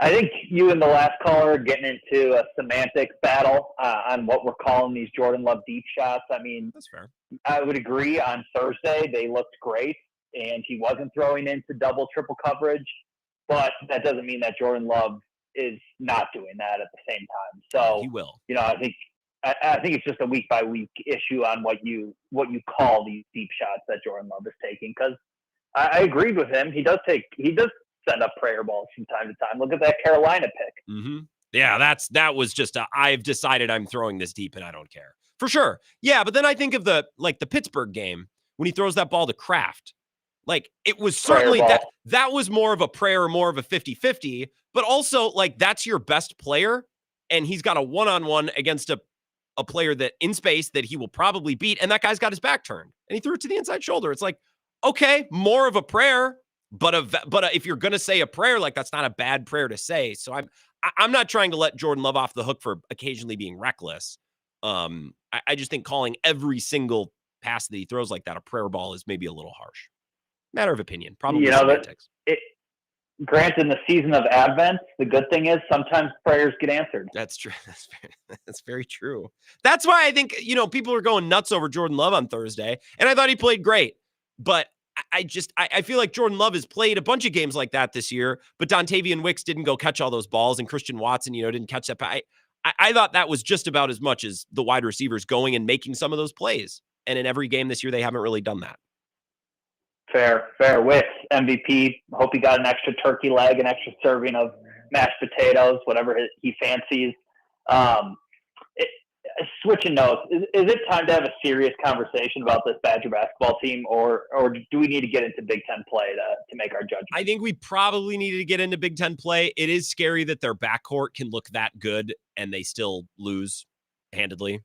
I think you and the last caller are getting into a semantics battle on what we're calling these Jordan Love deep shots. I mean, that's fair. I would agree. On Thursday, they looked great, and he wasn't throwing into double, triple coverage, but that doesn't mean that Jordan Love is not doing that at the same time. So he will. I think it's just a week by week issue on what you call these deep shots that Jordan Love is taking. Because I agreed with him. He does send up prayer balls from time to time. Look at that Carolina pick. Mm-hmm. Yeah, that was just I've decided I'm throwing this deep and I don't care. For sure. Yeah, but then I think of the Pittsburgh game when he throws that ball to Kraft. Like, it was certainly that was more of a prayer, more of a 50-50, but also like that's your best player and he's got a one-on-one against a player that in space that he will probably beat, and that guy's got his back turned and he threw it to the inside shoulder. It's like, okay, more of a prayer, but if you're going to say a prayer, like that's not a bad prayer to say. So I'm not trying to let Jordan Love off the hook for occasionally being reckless. I just think calling every single pass that he throws like that a prayer ball is maybe a little harsh. Matter of opinion, probably semantics. Grant, in the season of Advent, the good thing is sometimes prayers get answered. That's true. That's very true. That's why I think, people are going nuts over Jordan Love on Thursday, and I thought he played great. But I feel like Jordan Love has played a bunch of games like that this year, but Dontavian Wicks didn't go catch all those balls, and Christian Watson, didn't catch that. I thought that was just about as much as the wide receivers going and making some of those plays. And in every game this year, they haven't really done that. Fair. With MVP, hope he got an extra turkey leg, an extra serving of mashed potatoes, whatever he fancies. Switching notes, is it time to have a serious conversation about this Badger basketball team, or do we need to get into Big Ten play to make our judgment? I think we probably needed to get into Big Ten play. It is scary that their backcourt can look that good and they still lose handedly.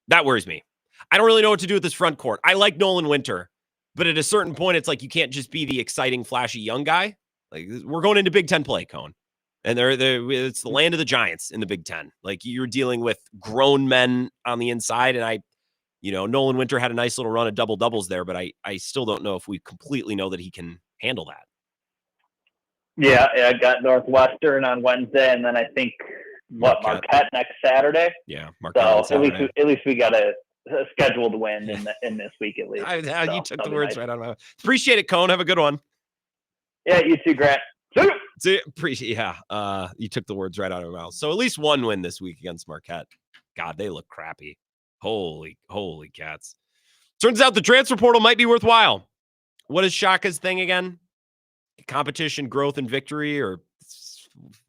That worries me. I don't really know what to do with this front court. I like Nolan Winter, but at a certain point, it's like you can't just be the exciting, flashy young guy. Like, we're going into Big Ten play, Cone. And it's the land of the giants in the Big Ten. Like, you're dealing with grown men on the inside. And Nolan Winter had a nice little run of double doubles there, but I still don't know if we completely know that he can handle that. Yeah, I got Northwestern on Wednesday, and then I think Marquette next Saturday. Yeah, Marquette. So at least we got a scheduled win in this week at least. You took the words right out of my mouth. Appreciate it, Cone. Have a good one. Yeah, you too, Grant. Appreciate. Yeah, you took the words right out of my mouth. So at least one win this week against Marquette. God, they look crappy. Holy cats. Turns out the transfer portal might be worthwhile. What is Shaka's thing again? Competition, growth, and victory, or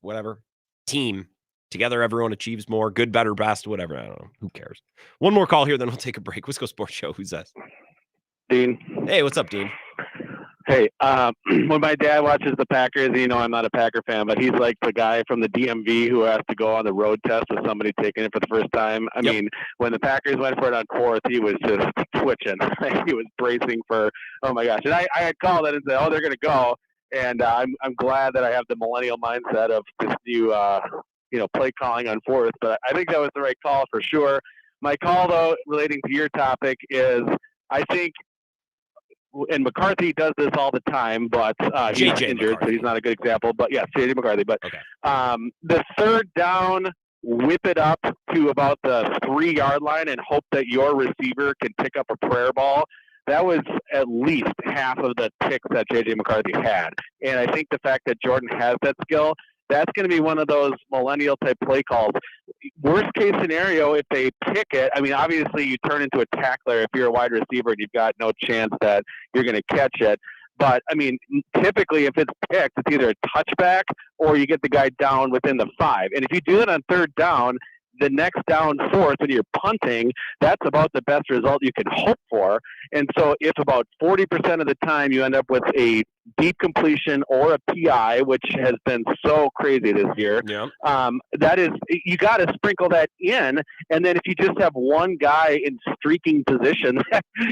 whatever. Team. Together, everyone achieves more. Good, better, best, whatever. I don't know. Who cares? One more call here, then we'll take a break. Wisco Sports Show. Who's that? Dean. Hey, what's up, Dean? Hey, when my dad watches the Packers, I'm not a Packer fan, but he's like the guy from the DMV who has to go on the road test with somebody taking it for the first time. I mean, when the Packers went for it on fourth, he was just twitching. He was bracing for, oh my gosh. And I had called it and said, oh, they're going to go. And I'm glad that I have the millennial mindset of this new, play calling on fourth. But I think that was the right call for sure. My call, though, relating to your topic is I think, and McCarthy does this all the time, but he's injured, so he's not a good example. But yes, JJ McCarthy. But the third down, whip it up to about the 3-yard line and hope that your receiver can pick up a prayer ball. That was at least half of the picks that JJ McCarthy had. And I think the fact that Jordan has that skill, that's going to be one of those millennial type play calls. Worst case scenario, if they pick it, I mean, obviously you turn into a tackler if you're a wide receiver and you've got no chance that you're going to catch it. But, I mean, typically if it's picked, it's either a touchback or you get the guy down within the 5. And if you do it on third down, the next down fourth when you're punting, that's about the best result you can hope for. And so if about 40% of the time you end up with a deep completion or a PI, which has been so crazy this year, that is, you got to sprinkle that in. And then if you just have one guy in streaking position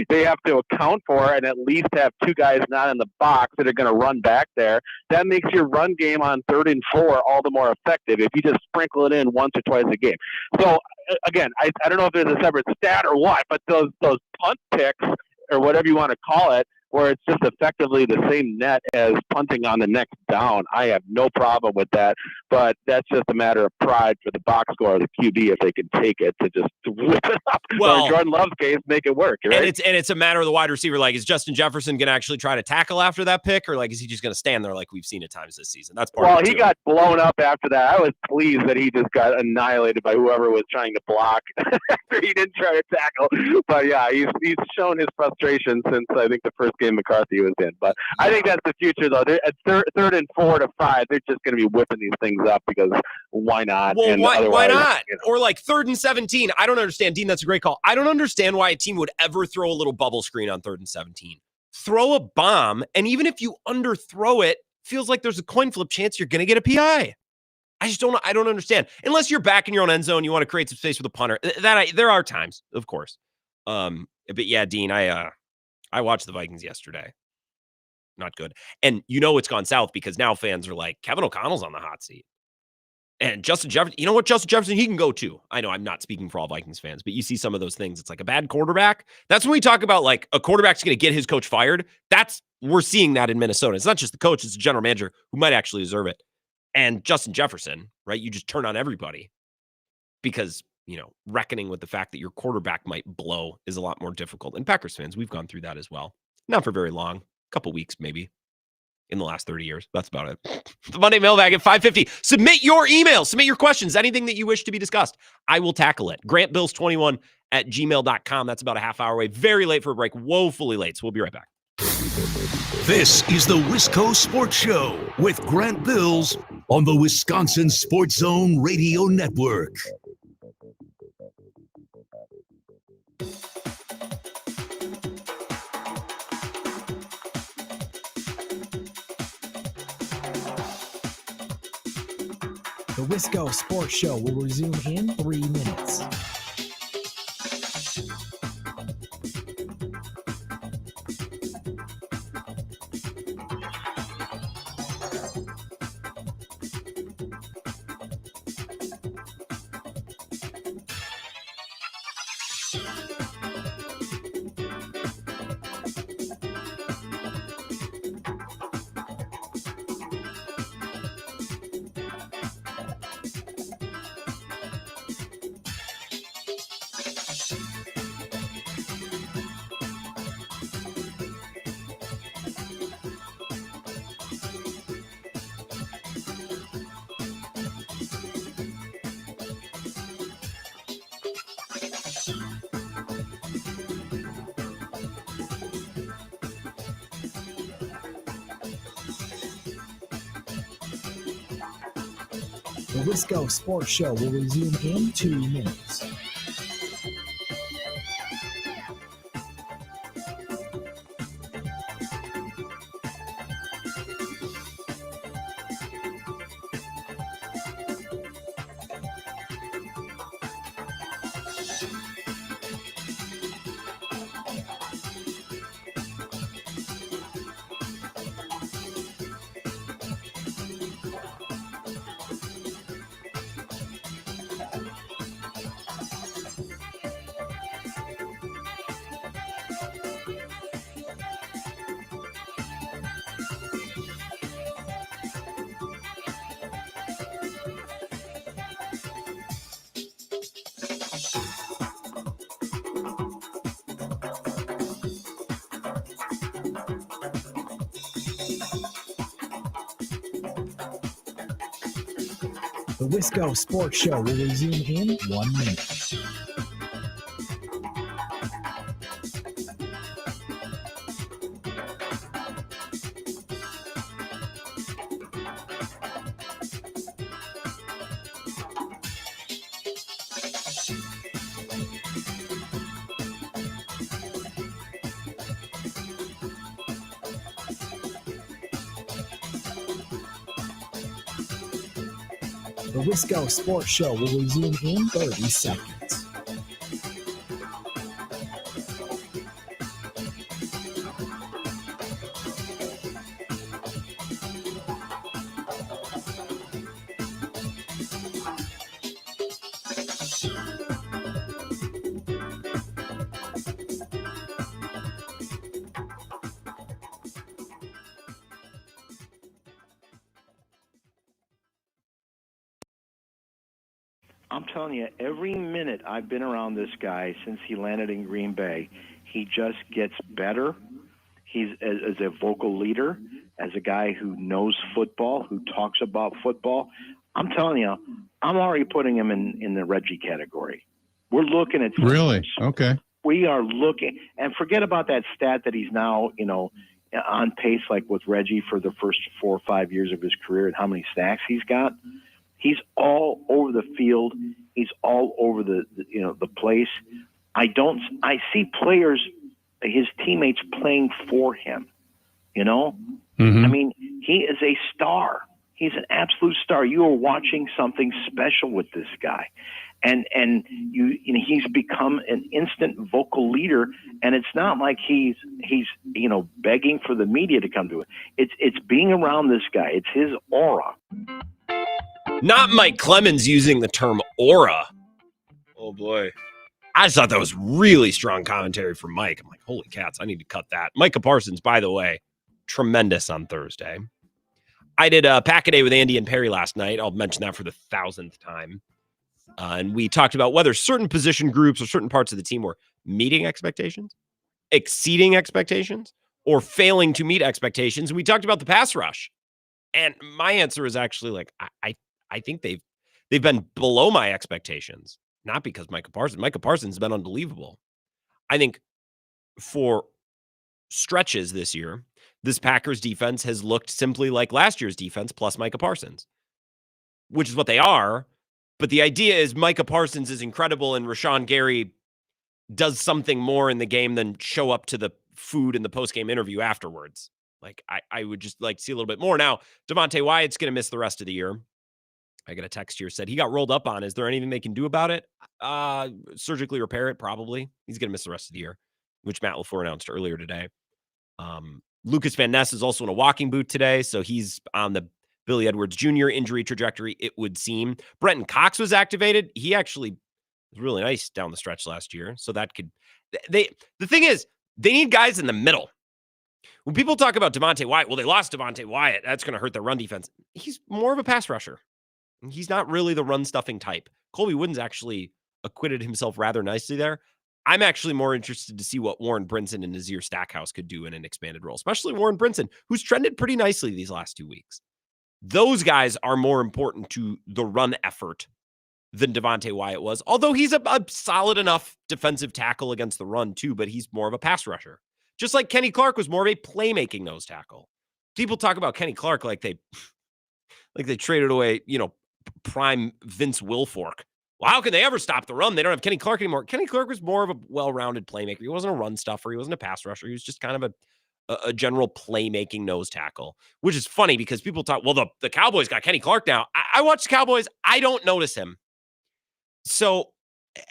they have to account for and at least have 2 guys not in the box that are going to run back there, that makes your run game on 3rd and 4 all the more effective if you just sprinkle it in once or twice a game. So again, I don't know if there's a separate stat or what, but those punt picks or whatever you want to call it, where it's just effectively the same net as punting on the next down, I have no problem with that. But that's just a matter of pride for the box score or the QB if they can take it to just whip it up. Well, in Jordan Love's case, make it work. Right? And it's a matter of the wide receiver. Like, is Justin Jefferson going to actually try to tackle after that pick, or like is he just going to stand there like we've seen at times this season? That's part of it. Well, he got blown up after that. I was pleased that he just got annihilated by whoever was trying to block after he didn't try to tackle. But yeah, he's shown his frustration since I think the first game McCarthy was in. But I think that's the future, though. At 3rd and 4 to 5, they're just going to be whipping these things up because why not? Well, why not? Or like 3rd and 17. I don't understand. Dean, that's a great call. I don't understand why a team would ever throw a little bubble screen on 3rd and 17. Throw a bomb, and even if you underthrow it, feels like there's a coin flip chance you're going to get a PI. I don't understand. Unless you're back in your own end zone, you want to create some space with a punter. There are times, of course. But yeah, Dean, I watched the Vikings yesterday. Not good. And it's gone south because now fans are like, Kevin O'Connell's on the hot seat. And Justin Jefferson, you know what? Justin Jefferson, he can go too. I know I'm not speaking for all Vikings fans, but you see some of those things. It's like a bad quarterback. That's when we talk about like a quarterback's going to get his coach fired. We're seeing that in Minnesota. It's not just the coach, it's the general manager who might actually deserve it. And Justin Jefferson, right? You just turn on everybody because, reckoning with the fact that your quarterback might blow is a lot more difficult. And Packers fans, we've gone through that as well. Not for very long, a couple weeks maybe in the last 30 years. That's about it. The Monday Mailbag at 5:50. Submit your emails. Submit your questions. Anything that you wish to be discussed. I will tackle it. GrantBills21 at gmail.com. That's about a half hour away. Very late for a break. Woefully late. So we'll be right back. This is the Wisco Sports Show with Grant Bills on the Wisconsin Sports Zone Radio Network. The Wisco Sports Show will resume in 3 minutes. The Wisco Sports Show will resume in 2 minutes. The Wisco Sports Show will resume in 1 minute. The Wisco Sports Show will resume in 30 seconds. I'm telling you, every minute I've been around this guy since he landed in Green Bay, he just gets better. He's as a vocal leader, as a guy who knows football, who talks about football. I'm telling you, I'm already putting him in the Reggie category. We're looking at really okay. We are looking, and forget about that stat that he's now, on pace like with Reggie for the first 4 or 5 years of his career and how many sacks he's got. He's all over the field. He's all over the place. I see players, his teammates playing for him. Mm-hmm. I mean, he is a star. He's an absolute star. You are watching something special with this guy, and he's become an instant vocal leader. And it's not like he's begging for the media to come to it. It's being around this guy. It's his aura. Not Mike Clemens using the term aura. Oh, boy. I just thought that was really strong commentary from Mike. I'm like, holy cats, I need to cut that. Micah Parsons, by the way, tremendous on Thursday. I did a Pack-A-Day with Andy and Perry last night. I'll mention that for the 1,000th time. And we talked about whether certain position groups or certain parts of the team were meeting expectations, exceeding expectations, or failing to meet expectations. And we talked about the pass rush. And my answer is actually like, I think they've been below my expectations, not because Micah Parsons has been unbelievable. I think for stretches this year, this Packers defense has looked simply like last year's defense plus Micah Parsons, which is what they are. But the idea is Micah Parsons is incredible and Rashawn Gary does something more in the game than show up to the food in the post-game interview afterwards. Like, I would just like to see a little bit more. Now, Devontae Wyatt's going to miss the rest of the year. I got a text here said he got rolled up on. Is there anything they can do about it? Surgically repair it, probably. He's going to miss the rest of the year, which Matt LaFleur announced earlier today. Lucas Van Ness is also in a walking boot today, so he's on the Billy Edwards Jr. injury trajectory, it would seem. Brenton Cox was activated. He actually was really nice down the stretch last year, so that could... The thing is, they need guys in the middle. When people talk about Devontae Wyatt, well, they lost Devontae Wyatt. That's going to hurt their run defense. He's more of a pass rusher. He's not really the run-stuffing type. Colby Wooden's actually acquitted himself rather nicely there. I'm actually more interested to see what Warren Brinson and Nazir Stackhouse could do in an expanded role, especially Warren Brinson, who's trended pretty nicely these last 2 weeks. Those guys are more important to the run effort than Devontae Wyatt was, although he's a solid enough defensive tackle against the run too, but he's more of a pass rusher. Just like Kenny Clark was more of a playmaking nose tackle. People talk about Kenny Clark like they traded away, prime Vince Wilfork. Well, how can they ever stop the run? They don't have Kenny Clark anymore. Kenny Clark was more of a well-rounded playmaker. He wasn't a run stuffer. He wasn't a pass rusher. He was just kind of a general playmaking nose tackle, which is funny because people talk, well, the Cowboys got Kenny Clark now. I watch the Cowboys. I don't notice him. So,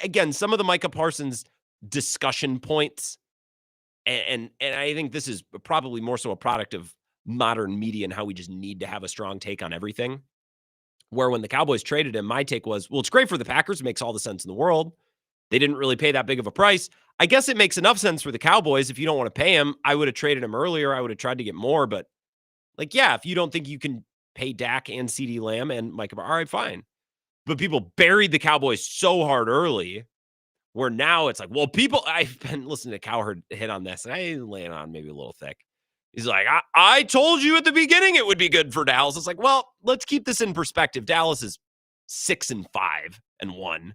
again, some of the Micah Parsons discussion points, and I think this is probably more so a product of modern media and how we just need to have a strong take on everything. Where when the Cowboys traded him, my take was, well, it's great for the Packers. It makes all the sense in the world. They didn't really pay that big of a price. I guess it makes enough sense for the Cowboys. If you don't want to pay him, I would have traded him earlier. I would have tried to get more. But, if you don't think you can pay Dak and CeeDee Lamb and Micah, all right, fine. But people buried the Cowboys so hard early where now it's like, well, I've been listening to Cowherd hit on this, and I lay it on maybe a little thick. He's like, I told you at the beginning it would be good for Dallas. It's like, well, let's keep this in perspective. Dallas is 6-5-1. So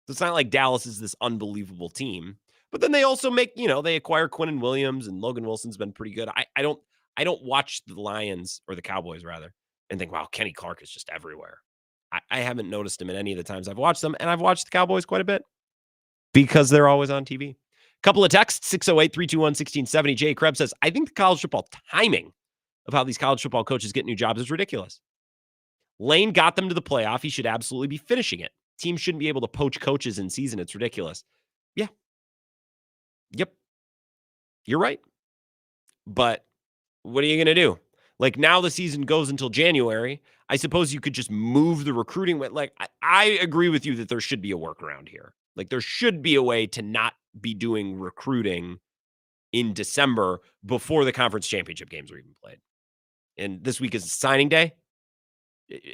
it's not like Dallas is this unbelievable team. But then they also make, they acquire Quinnen Williams, and Logan Wilson's been pretty good. I don't watch the Lions, or the Cowboys rather, and think, wow, Kenny Clark is just everywhere. I haven't noticed him in any of the times I've watched them, and I've watched the Cowboys quite a bit because they're always on TV. Couple of texts, 608-321-1670. Jay Krebs says, I think the college football timing of how these college football coaches get new jobs is ridiculous. Lane got them to the playoff. He should absolutely be finishing it. Teams shouldn't be able to poach coaches in season. It's ridiculous. Yeah. Yep. You're right. But what are you going to do? Like, now the season goes until January. I suppose you could just move the recruiting. I agree with you that there should be a workaround here. Like, there should be a way to not be doing recruiting in December before the conference championship games are even played. And this week is signing day.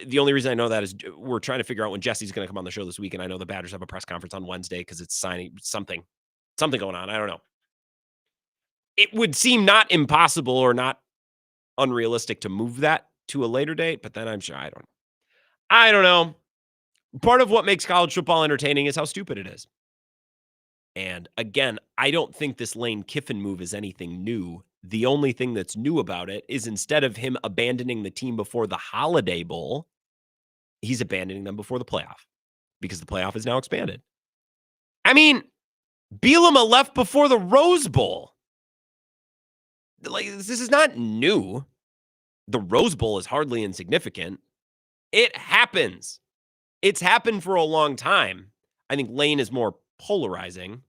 The only reason I know that is we're trying to figure out when Jesse's going to come on the show this week. And I know the Badgers have a press conference on Wednesday because it's signing something going on. I don't know. It would seem not impossible or not unrealistic to move that to a later date, but then I'm sure I don't know. Part of what makes college football entertaining is how stupid it is. And again, I don't think this Lane Kiffin move is anything new. The only thing that's new about it is instead of him abandoning the team before the Holiday Bowl, he's abandoning them before the playoff because the playoff is now expanded. I mean, Bielema left before the Rose Bowl. This is not new. The Rose Bowl is hardly insignificant. It happens. It's happened for a long time. I think Lane is more polarizing.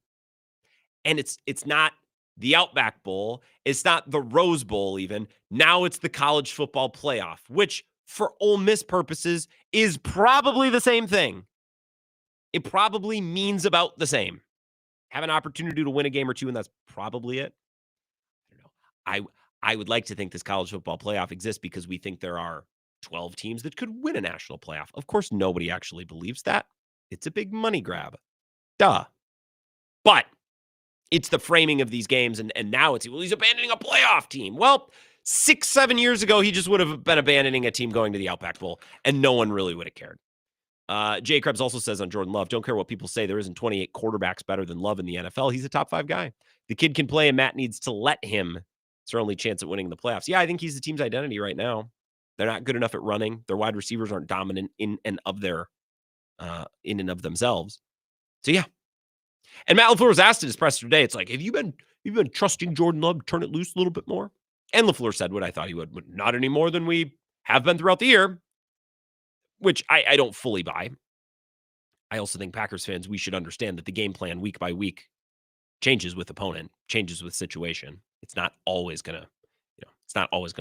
And it's not the Outback Bowl. It's not the Rose Bowl even. Now it's the college football playoff, which for Ole Miss purposes is probably the same thing. It probably means about the same. Have an opportunity to win a game or two, and that's probably it. I don't know. I would like to think this college football playoff exists because we think there are 12 teams that could win a national playoff. Of course, nobody actually believes that. It's a big money grab. Duh. But it's the framing of these games, and now it's, well, he's abandoning a playoff team. Well, 6-7 years ago, he just would have been abandoning a team going to the Outback Bowl, and no one really would have cared. Jay Krebs also says on Jordan Love, don't care what people say. There isn't 28 quarterbacks better than Love in the NFL. He's a top 5 guy. The kid can play, and Matt needs to let him. It's our only chance at winning the playoffs. Yeah, I think he's the team's identity right now. They're not good enough at running. Their wide receivers aren't dominant in and of themselves. So yeah. And Matt LaFleur was asked in his presser today, it's like, have you been trusting Jordan Love to turn it loose a little bit more? And LaFleur said what I thought he would, but not any more than we have been throughout the year, which I don't fully buy. I also think Packers fans, we should understand that the game plan week by week changes with opponent, changes with situation. It's not always going to,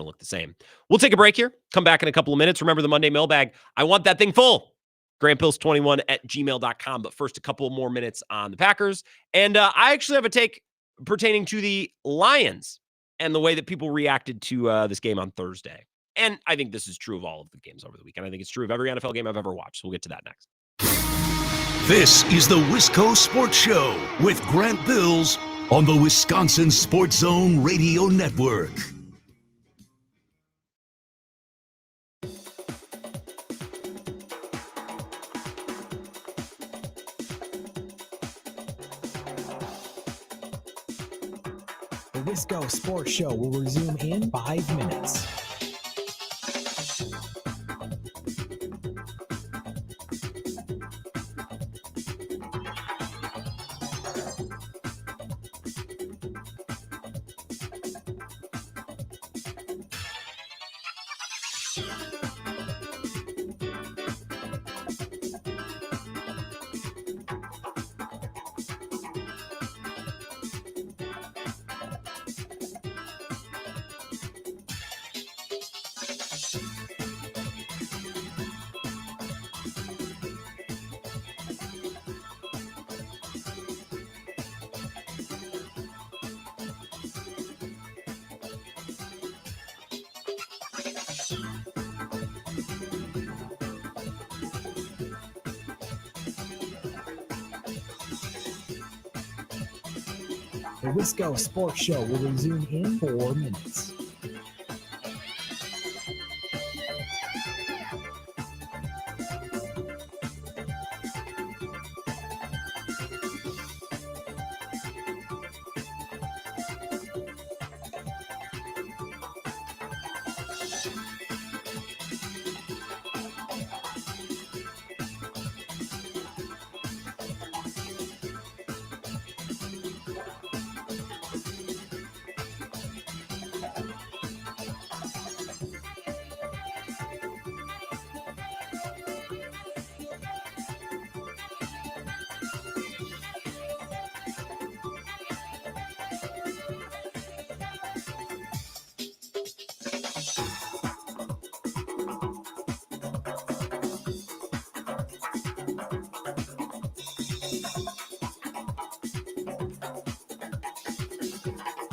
look the same. We'll take a break here. Come back in a couple of minutes. Remember the Monday mailbag. I want that thing full. GrantPills21@gmail.com. But first, a couple more minutes on the Packers. And I actually have a take pertaining to the Lions and the way that people reacted to this game on Thursday. And I think this is true of all of the games over the weekend. I think it's true of every NFL game I've ever watched. So we'll get to that next. This is the Wisco Sports Show with Grant Bills on the Wisconsin Sports Zone Radio Network. The Wisco Sports Show will resume in 5 minutes. The Wisco Sports Show will resume in 4 minutes.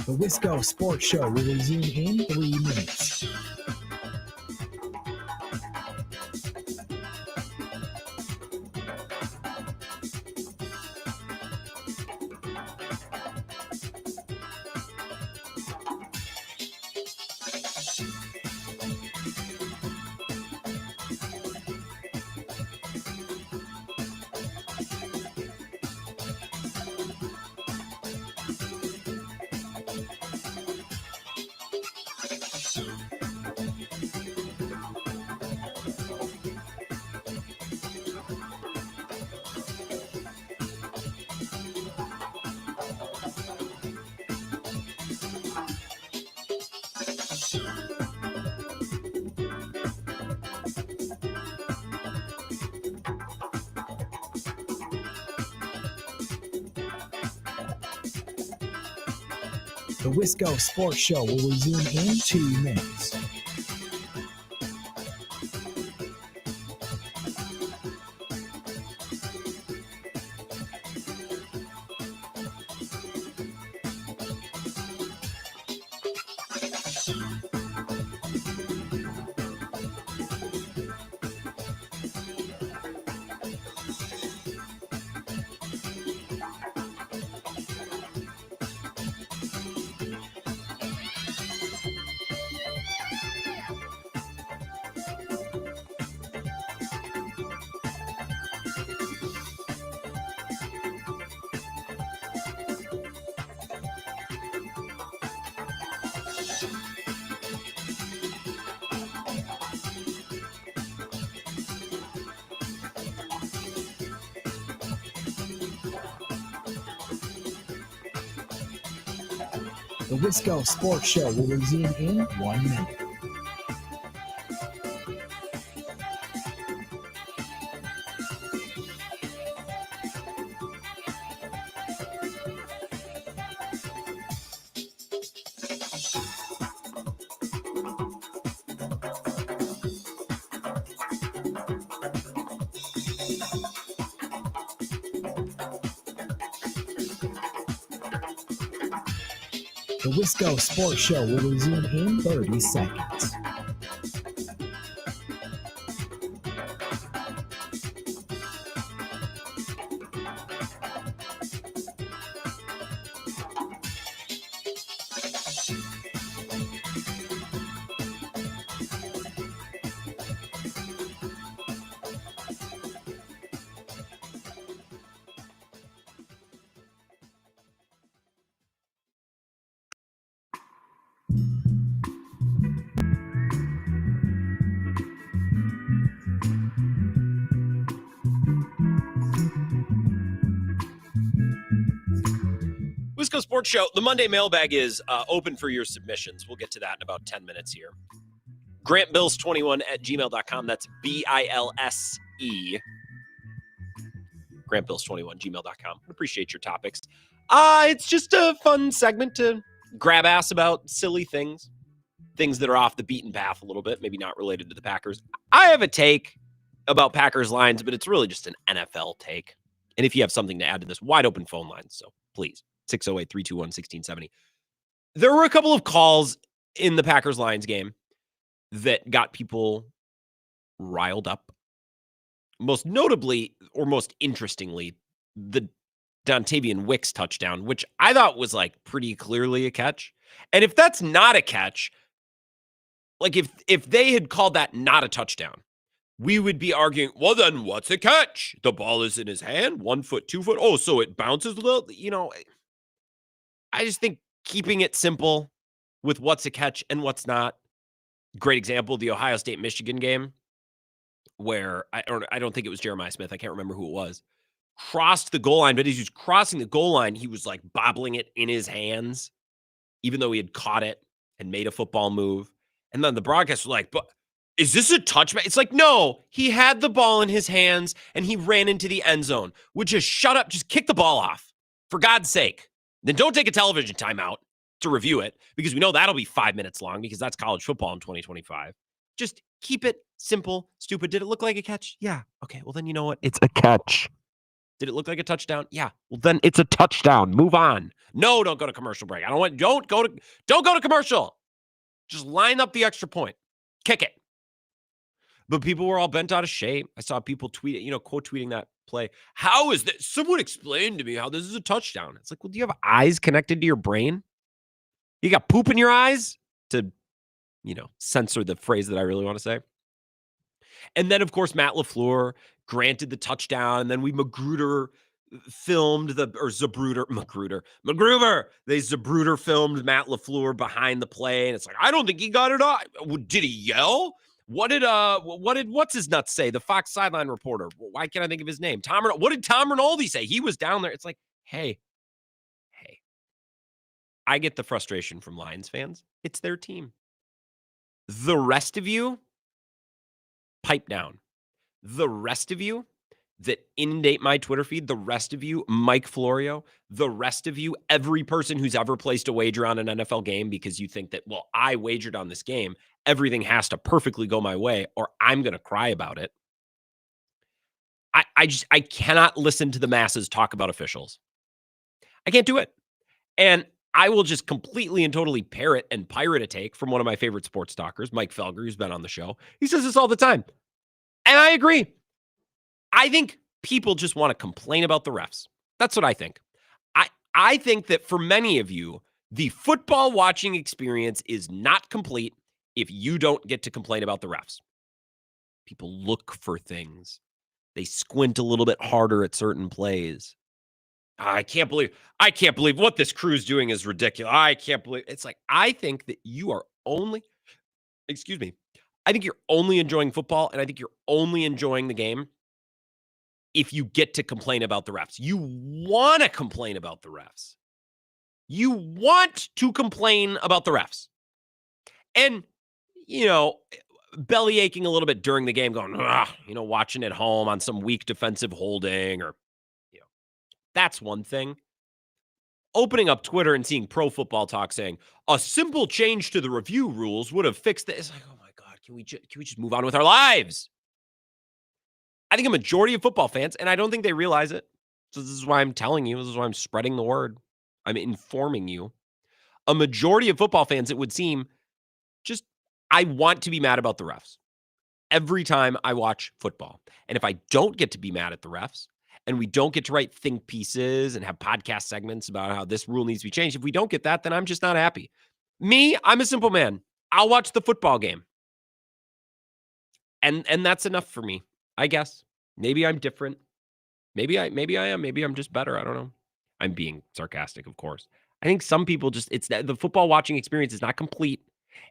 The Wisco Sports Show will resume in 3 minutes. The Wisco Sports Show will resume in 2 minutes. The Wisco Sports Show will resume in 1 minute. The Wisco Sports Show will resume in 30 seconds. Wisco Sports Show, the Monday Mailbag is open for your submissions. We'll get to that in about 10 minutes here. GrantBills21@gmail.com. That's BILSE. GrantBills21@gmail.com. Appreciate your topics. It's just a fun segment to grab ass about silly things that are off the beaten path a little bit, maybe not related to the Packers. I have a take about Packers lines, but it's really just an NFL take. And if you have something to add to this, wide open phone lines. So please, 608-321-1670. There were a couple of calls in the Packers Lions game that got people riled up. Most notably, or most interestingly, the Dontavian Wicks touchdown, which I thought was like pretty clearly a catch. And if that's not a catch, like if they had called that not a touchdown, we would be arguing, well, then what's a catch? The ball is in his hand, 1 foot, 2 foot. Oh, so it bounces a little, I just think keeping it simple with what's a catch and what's not. Great example, the Ohio State-Michigan game, where I don't think it was Jeremiah Smith. I can't remember who it was. Crossed the goal line, but as he was crossing the goal line, he was like bobbling it in his hands, even though he had caught it and made a football move. And then the broadcast was like, but is this a touchback? It's like, no, he had the ball in his hands and he ran into the end zone. Would just shut up, just kick the ball off, for God's sake. Then don't take a television timeout to review it, because we know that'll be 5 minutes long, because that's college football in 2025. Just keep it simple, stupid. Did it look like a catch? Yeah. Okay, well then you know what? It's a catch. Did it look like a touchdown? Yeah. Well then it's a touchdown. Move on. No, don't go to commercial break. Don't go to commercial. Just line up the extra point. Kick it. But people were all bent out of shape. I saw people tweet it, quote tweeting that play. How is that? Someone explained to me how this is a touchdown. It's like, well, do you have eyes connected to your brain? You got poop in your eyes to, censor the phrase that I really want to say. And then, of course, Matt LaFleur granted the touchdown. And then Magruder filmed Magruder. They Zapruder filmed Matt LaFleur behind the play. And it's like, I don't think he got it off. Did he yell? What did what's his nuts say? The Fox sideline reporter. Why can't I think of his name? What did Tom Rinaldi say? He was down there. It's like, hey, I get the frustration from Lions fans. It's their team. The rest of you, pipe down. The rest of you that inundate my Twitter feed, the rest of you, Mike Florio, the rest of you, every person who's ever placed a wager on an NFL game because you think that, well, I wagered on this game, everything has to perfectly go my way or I'm going to cry about it. I cannot listen to the masses talk about officials. I can't do it. And I will just completely and totally parrot and pirate a take from one of my favorite sports talkers, Mike Felger, who's been on the show. He says this all the time. And I agree. I think people just want to complain about the refs. That's what I think. I think that for many of you, the football watching experience is not complete if you don't get to complain about the refs. People look for things. They squint a little bit harder at certain plays. I can't believe what this crew's doing is ridiculous. I can't believe it's like, I think that you are only, I think you're only enjoying football and I think you're only enjoying the game if you get to complain about the refs. You want to complain about the refs. You want to complain about the refs. And, belly aching a little bit during the game going, watching at home on some weak defensive holding or, that's one thing. Opening up Twitter and seeing Pro Football Talk saying a simple change to the review rules would have fixed this. It's like, oh my God, can we just move on with our lives? I think a majority of football fans, and I don't think they realize it. So this is why I'm telling you. This is why I'm spreading the word. I'm informing you. A majority of football fans, it would seem, I want to be mad about the refs every time I watch football. And if I don't get to be mad at the refs, and we don't get to write think pieces and have podcast segments about how this rule needs to be changed, if we don't get that, then I'm just not happy. Me, I'm a simple man. I'll watch the football game. And that's enough for me, I guess. Maybe I'm different. Maybe I am. Maybe I'm just better. I don't know. I'm being sarcastic, of course. I think some people the football watching experience is not complete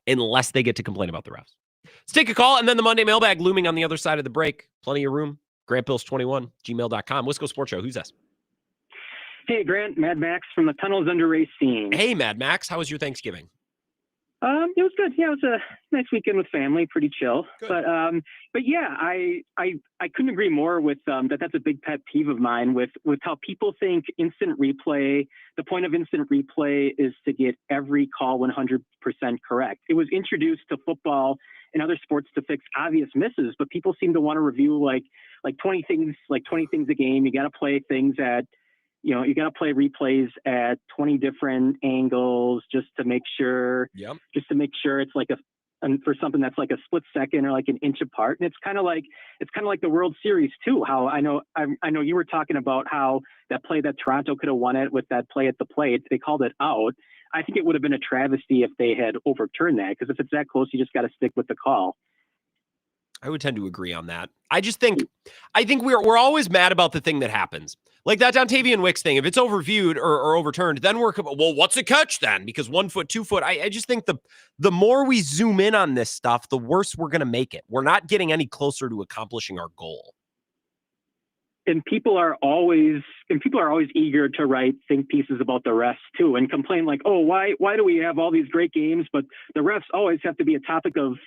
unless they get to complain about the refs. Let's take a call, and then the Monday Mailbag looming on the other side of the break. Plenty of room. GrantBills21, gmail.com. Wisco Sports Show. Who's this? Hey, Grant. Mad Max from the Tunnels Under Racine. Hey, Mad Max. How was your Thanksgiving? It was good. Yeah, it was a nice weekend with family. Pretty chill. Good. But yeah, I couldn't agree more with that's a big pet peeve of mine with how people think instant replay. The point of instant replay is to get every call 100% correct. It was introduced to football and other sports to fix obvious misses, but people seem to want to review like 20 things a game. You got to play things at you got to play replays at 20 different angles just to make sure it's like for something that's like a split second or like an inch apart. And it's kind of like the World Series too. How I know you were talking about how that play that Toronto could have won it with that play at the plate. They called it out. I think it would have been a travesty if they had overturned that, because if it's that close, you just got to stick with the call. I would tend to agree on that. I think we're always mad about the thing that happens. Like that Dontavian Wicks thing. If it's overviewed or overturned, then what's a catch then? Because 1 foot, 2 foot. I just think the more we zoom in on this stuff, the worse we're going to make it. We're not getting any closer to accomplishing our goal. And people are always eager to write think pieces about the refs too, and complain like, oh, why do we have all these great games, but the refs always have to be a topic of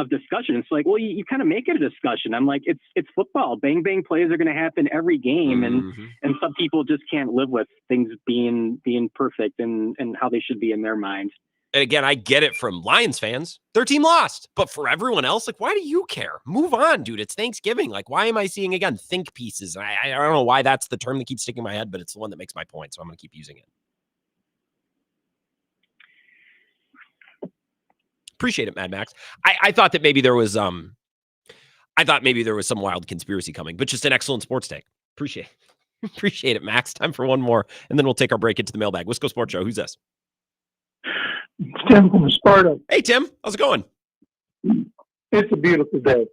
discussion. It's like, well, you kind of make it a discussion. I'm like, it's football. Bang bang plays are going to happen every game, and some people just can't live with things being perfect and how they should be in their mind. And again, I get it from Lions fans. Their team lost. But for everyone else, like, why do you care? Move on, dude. It's Thanksgiving. Like, why am I seeing, again, think pieces? I don't know why that's the term that keeps sticking in my head, but it's the one that makes my point, so I'm going to keep using it. Appreciate it, Mad Max. I thought that maybe there was some wild conspiracy coming, but just an excellent sports take. Appreciate it, Max. Time for one more, and then we'll take our break into the mailbag. Wisco Sports Show. Who's this? It's Tim from Sparta. Hey, Tim. How's it going? It's a beautiful day.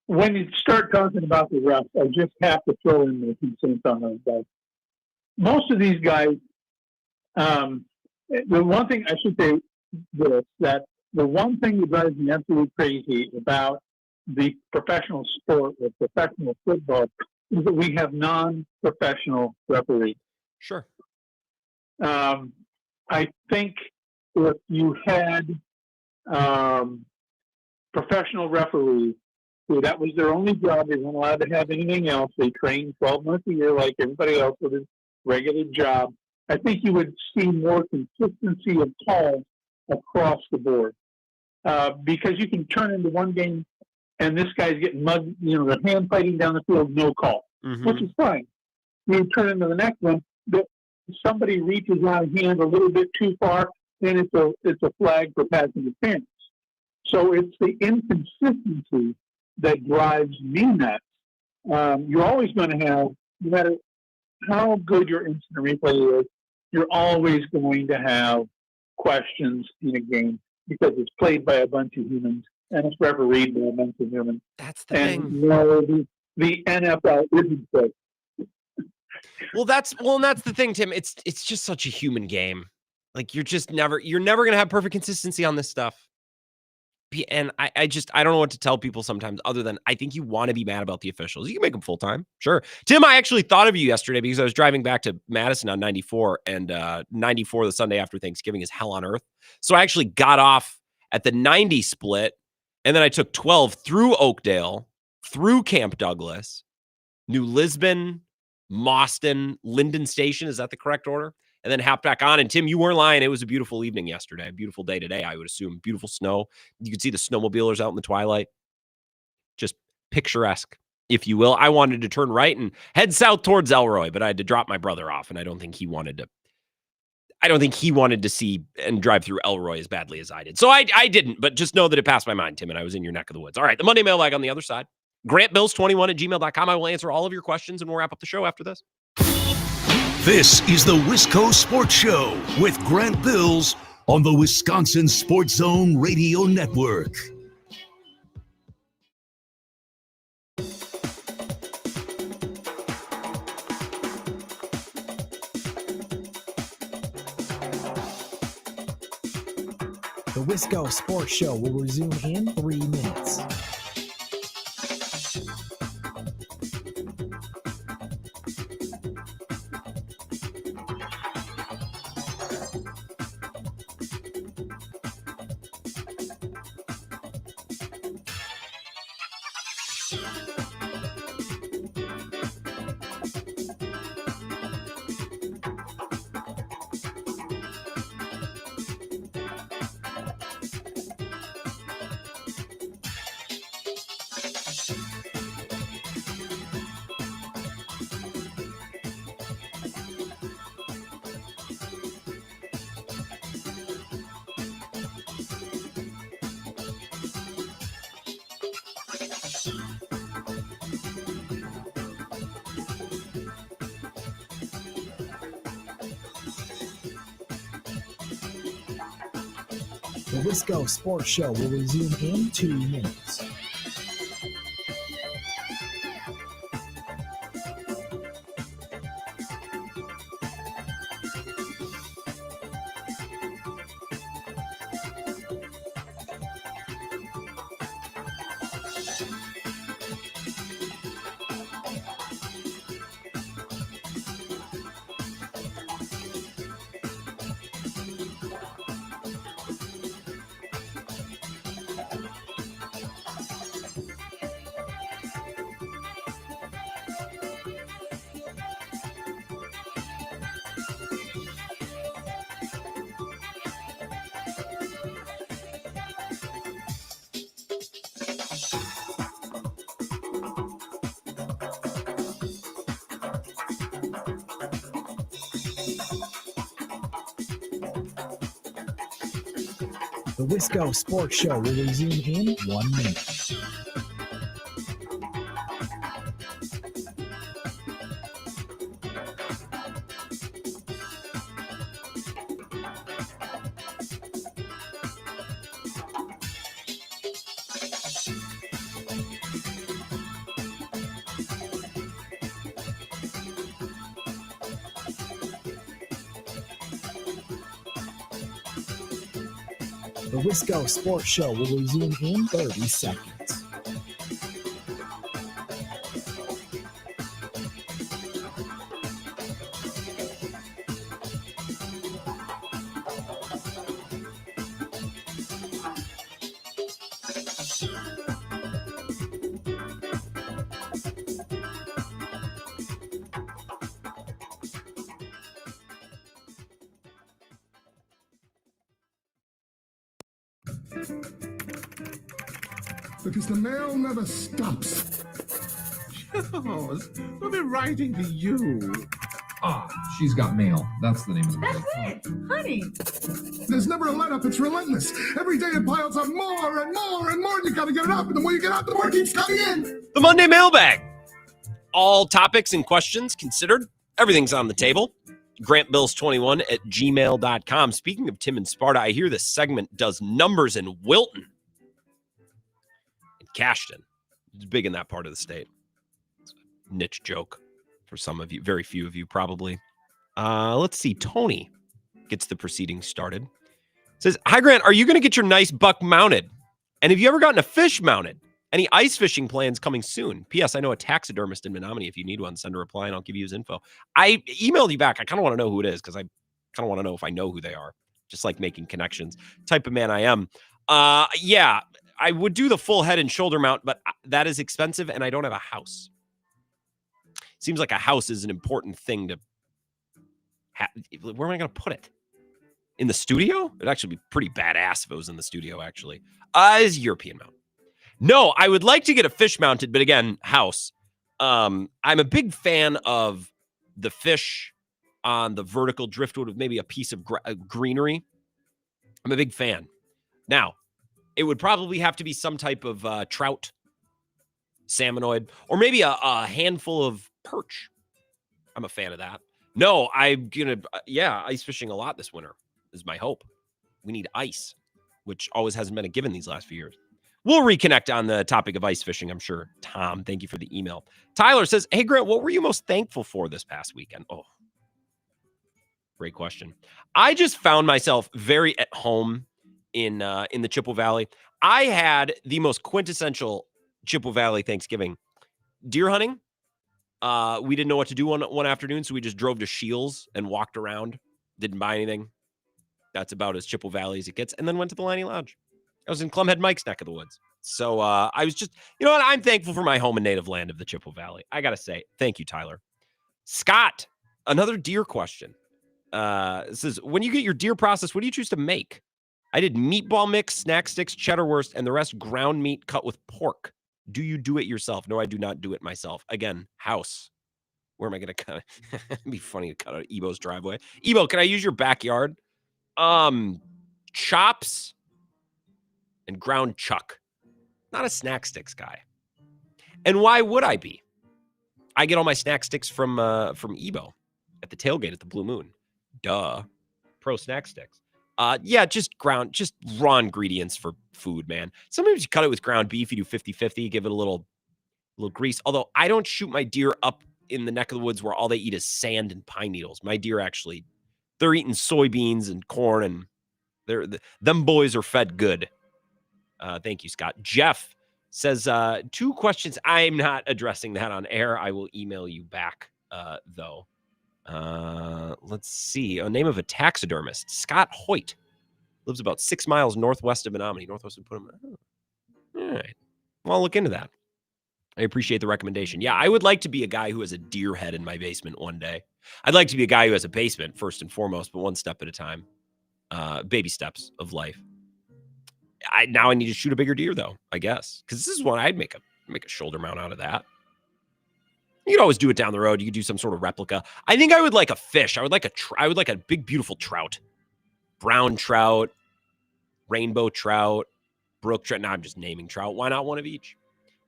When you start talking about the refs, I just have to throw in the 2 cents on those guys. Most of these guys, the one thing I should say this, that the one thing that drives me absolutely crazy about the professional sport with professional football is that we have non-professional referees. Sure. I think if you had professional referees who that was their only job, they weren't allowed to have anything else, they trained 12 months a year like everybody else with a regular job, I think you would see more consistency of calls across the board. Because you can turn into one game and this guy's getting mugged, they're hand fighting down the field, no call, which is fine. You turn into the next one, somebody reaches out a hand a little bit too far, then it's a flag for passing interference. So it's the inconsistency that drives me nuts. You're always going to have, no matter how good your instant replay is, you're always going to have questions in a game because it's played by a bunch of humans and it's refereed by a bunch of humans. That's the thing. And the NFL isn't so. Well, that's the thing, Tim. It's just such a human game. Like you're never going to have perfect consistency on this stuff. And I don't know what to tell people sometimes other than I think you want to be mad about the officials. You can make them full-time. Sure. Tim, I actually thought of you yesterday because I was driving back to Madison on 94, and 94 the Sunday after Thanksgiving is hell on earth. So I actually got off at the 90 split, and then I took 12 through Oakdale, through Camp Douglas, New Lisbon, Mauston, Linden Station. Is that the correct order? And then hopped back on. And Tim, you weren't lying. It was a beautiful evening yesterday. A beautiful day today, I would assume. Beautiful snow. You could see the snowmobilers out in the twilight. Just picturesque, if you will. I wanted to turn right and head south towards Elroy, but I had to drop my brother off, and I don't think he wanted to see and drive through Elroy as badly as I did. So I didn't, but just know that it passed my mind, Tim, and I was in your neck of the woods. All right, the Monday Mailbag on the other side. GrantBills21@gmail.com. I will answer all of your questions, and we'll wrap up the show after this. This is the Wisco Sports Show with Grant Bills on the Wisconsin Sports Zone Radio Network. The Wisco Sports Show will resume in 3 minutes. The Wisco Sports Show will resume in 2 minutes. The Wisco Sports Show will resume in 1 minute. The Wisco Sports Show will resume in 30 seconds. Because the mail never stops. Charles, we'll be writing to you. Ah, She's Got Mail. That's the name of the book. That's it, honey. There's never a let-up. It's relentless. Every day it piles up more and more and more. You got to get it up. And the more you get up, the more it keeps coming in. The Monday Mailbag. All topics and questions considered. Everything's on the table. GrantBills21@gmail.com. Speaking of Tim and Sparta, I hear this segment does numbers in Wilton. Cashton. It's big in that part of the state. It's a niche joke for some of you, very few of you probably. Let's see. Tony gets the proceedings started. Says, "Hi, Grant. Are you going to get your nice buck mounted? And have you ever gotten a fish mounted? Any ice fishing plans coming soon? P.S. I know a taxidermist in Menominee. If you need one, send a reply and I'll give you his info. I emailed you back. I kind of want to know who it is because I kind of want to know if I know who they are. Just like making connections. Type of man I am. Yeah, I would do the full head and shoulder mount, but that is expensive and I don't have a house. Seems like a house is an important thing to have. Where am I going to put it? In the studio? It'd actually be pretty badass if it was in the studio, actually. Is European mount. No, I would like to get a fish mounted, but again, house. I'm a big fan of the fish on the vertical driftwood with maybe a piece of greenery. I'm a big fan. Now, it would probably have to be some type of trout, salmonoid, or maybe a handful of perch. I'm a fan of that. No, I'm going to, ice fishing a lot this winter is my hope. We need ice, which always hasn't been a given these last few years. We'll reconnect on the topic of ice fishing, I'm sure. Tom, thank you for the email. Tyler says, hey, Grant, what were you most thankful for this past weekend? Oh, great question. I just found myself very at home in the Chippewa Valley. I had the most quintessential Chippewa Valley Thanksgiving. Deer hunting. We didn't know what to do one afternoon, so we just drove to Shields and walked around. Didn't buy anything. That's about as Chippewa Valley as it gets. And then went to the Liney Lounge. I was in Clumhead Mike's neck of the woods. So I was just, you know what? I'm thankful for my home and native land of the Chippewa Valley. I got to say, thank you, Tyler. Scott, another deer question. It says, when you get your deer processed, what do you choose to make? I did meatball mix, snack sticks, cheddar wurst, and the rest ground meat cut with pork. Do you do it yourself? No, I do not do it myself. Again, house. Where am I going to cut it? It'd be funny to cut out Ebo's driveway. Ebo, can I use your backyard? Chops and ground chuck. Not a snack sticks guy. And why would I be? I get all my snack sticks from Ebo at the tailgate at the Blue Moon. Duh. Pro snack sticks. Just raw ingredients for food, man. Sometimes you cut it with ground beef, you do 50-50, give it a little grease. Although I don't shoot my deer up in the neck of the woods where all they eat is sand and pine needles. My deer actually, they're eating soybeans and corn, and them boys are fed good. Thank you, Scott. Jeff says, 2 questions. I'm not addressing that on air. I will email you back, though. Let's see. A name of a taxidermist. Scott Hoyt. Lives about 6 miles northwest of Menominee. Northwest of Putnam. All right. Well, I'll look into that. I appreciate the recommendation. Yeah, I would like to be a guy who has a deer head in my basement one day. I'd like to be a guy who has a basement first and foremost, but one step at a time. Baby steps of life. Now I need to shoot a bigger deer, though, I guess. Because this is one I'd make a shoulder mount out of that. You could always do it down the road. You could do some sort of replica. I think I would like a fish. I would like a big, beautiful trout. Brown trout, rainbow trout, brook trout. Now I'm just naming trout. Why not one of each?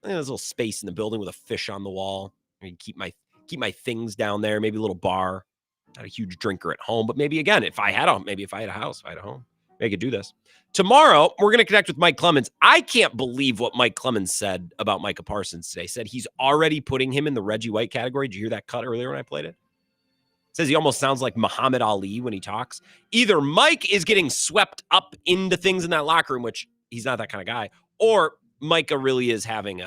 I think there's a little space in the building with a fish on the wall. I can keep my things down there. Maybe a little bar. Not a huge drinker at home, but maybe again, if I had a house, if I had a home, maybe I could do this. Tomorrow, we're going to connect with Mike Clemens. I can't believe what Mike Clemens said about Micah Parsons today. Said he's already putting him in the Reggie White category. Did you hear that cut earlier when I played it? Says he almost sounds like Muhammad Ali when he talks. Either Mike is getting swept up into things in that locker room, which he's not that kind of guy, or Micah really is having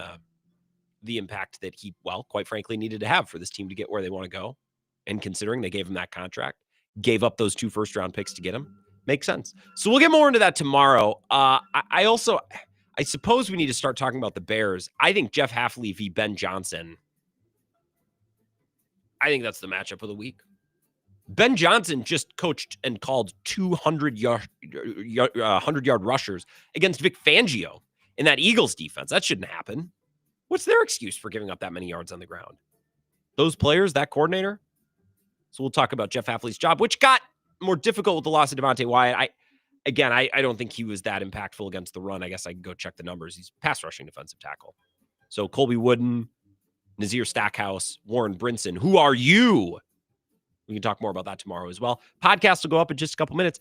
the impact that he, well, quite frankly, needed to have for this team to get where they want to go. And considering they gave him that contract, gave up those 2 first-round picks to get him, makes sense. So we'll get more into that tomorrow. I suppose we need to start talking about the Bears. I think Jeff Hafley v. Ben Johnson. I think that's the matchup of the week. Ben Johnson just coached and called 200-yard rushers against Vic Fangio in that Eagles defense. That shouldn't happen. What's their excuse for giving up that many yards on the ground? Those players, that coordinator? So we'll talk about Jeff Hafley's job, which got more difficult with the loss of Devontae Wyatt. I don't think he was that impactful against the run. I guess I can go check the numbers. He's pass rushing defensive tackle. So Colby Wooden, Nazir Stackhouse, Warren Brinson. Who are you? We can talk more about that tomorrow as well. Podcast will go up in just a couple minutes.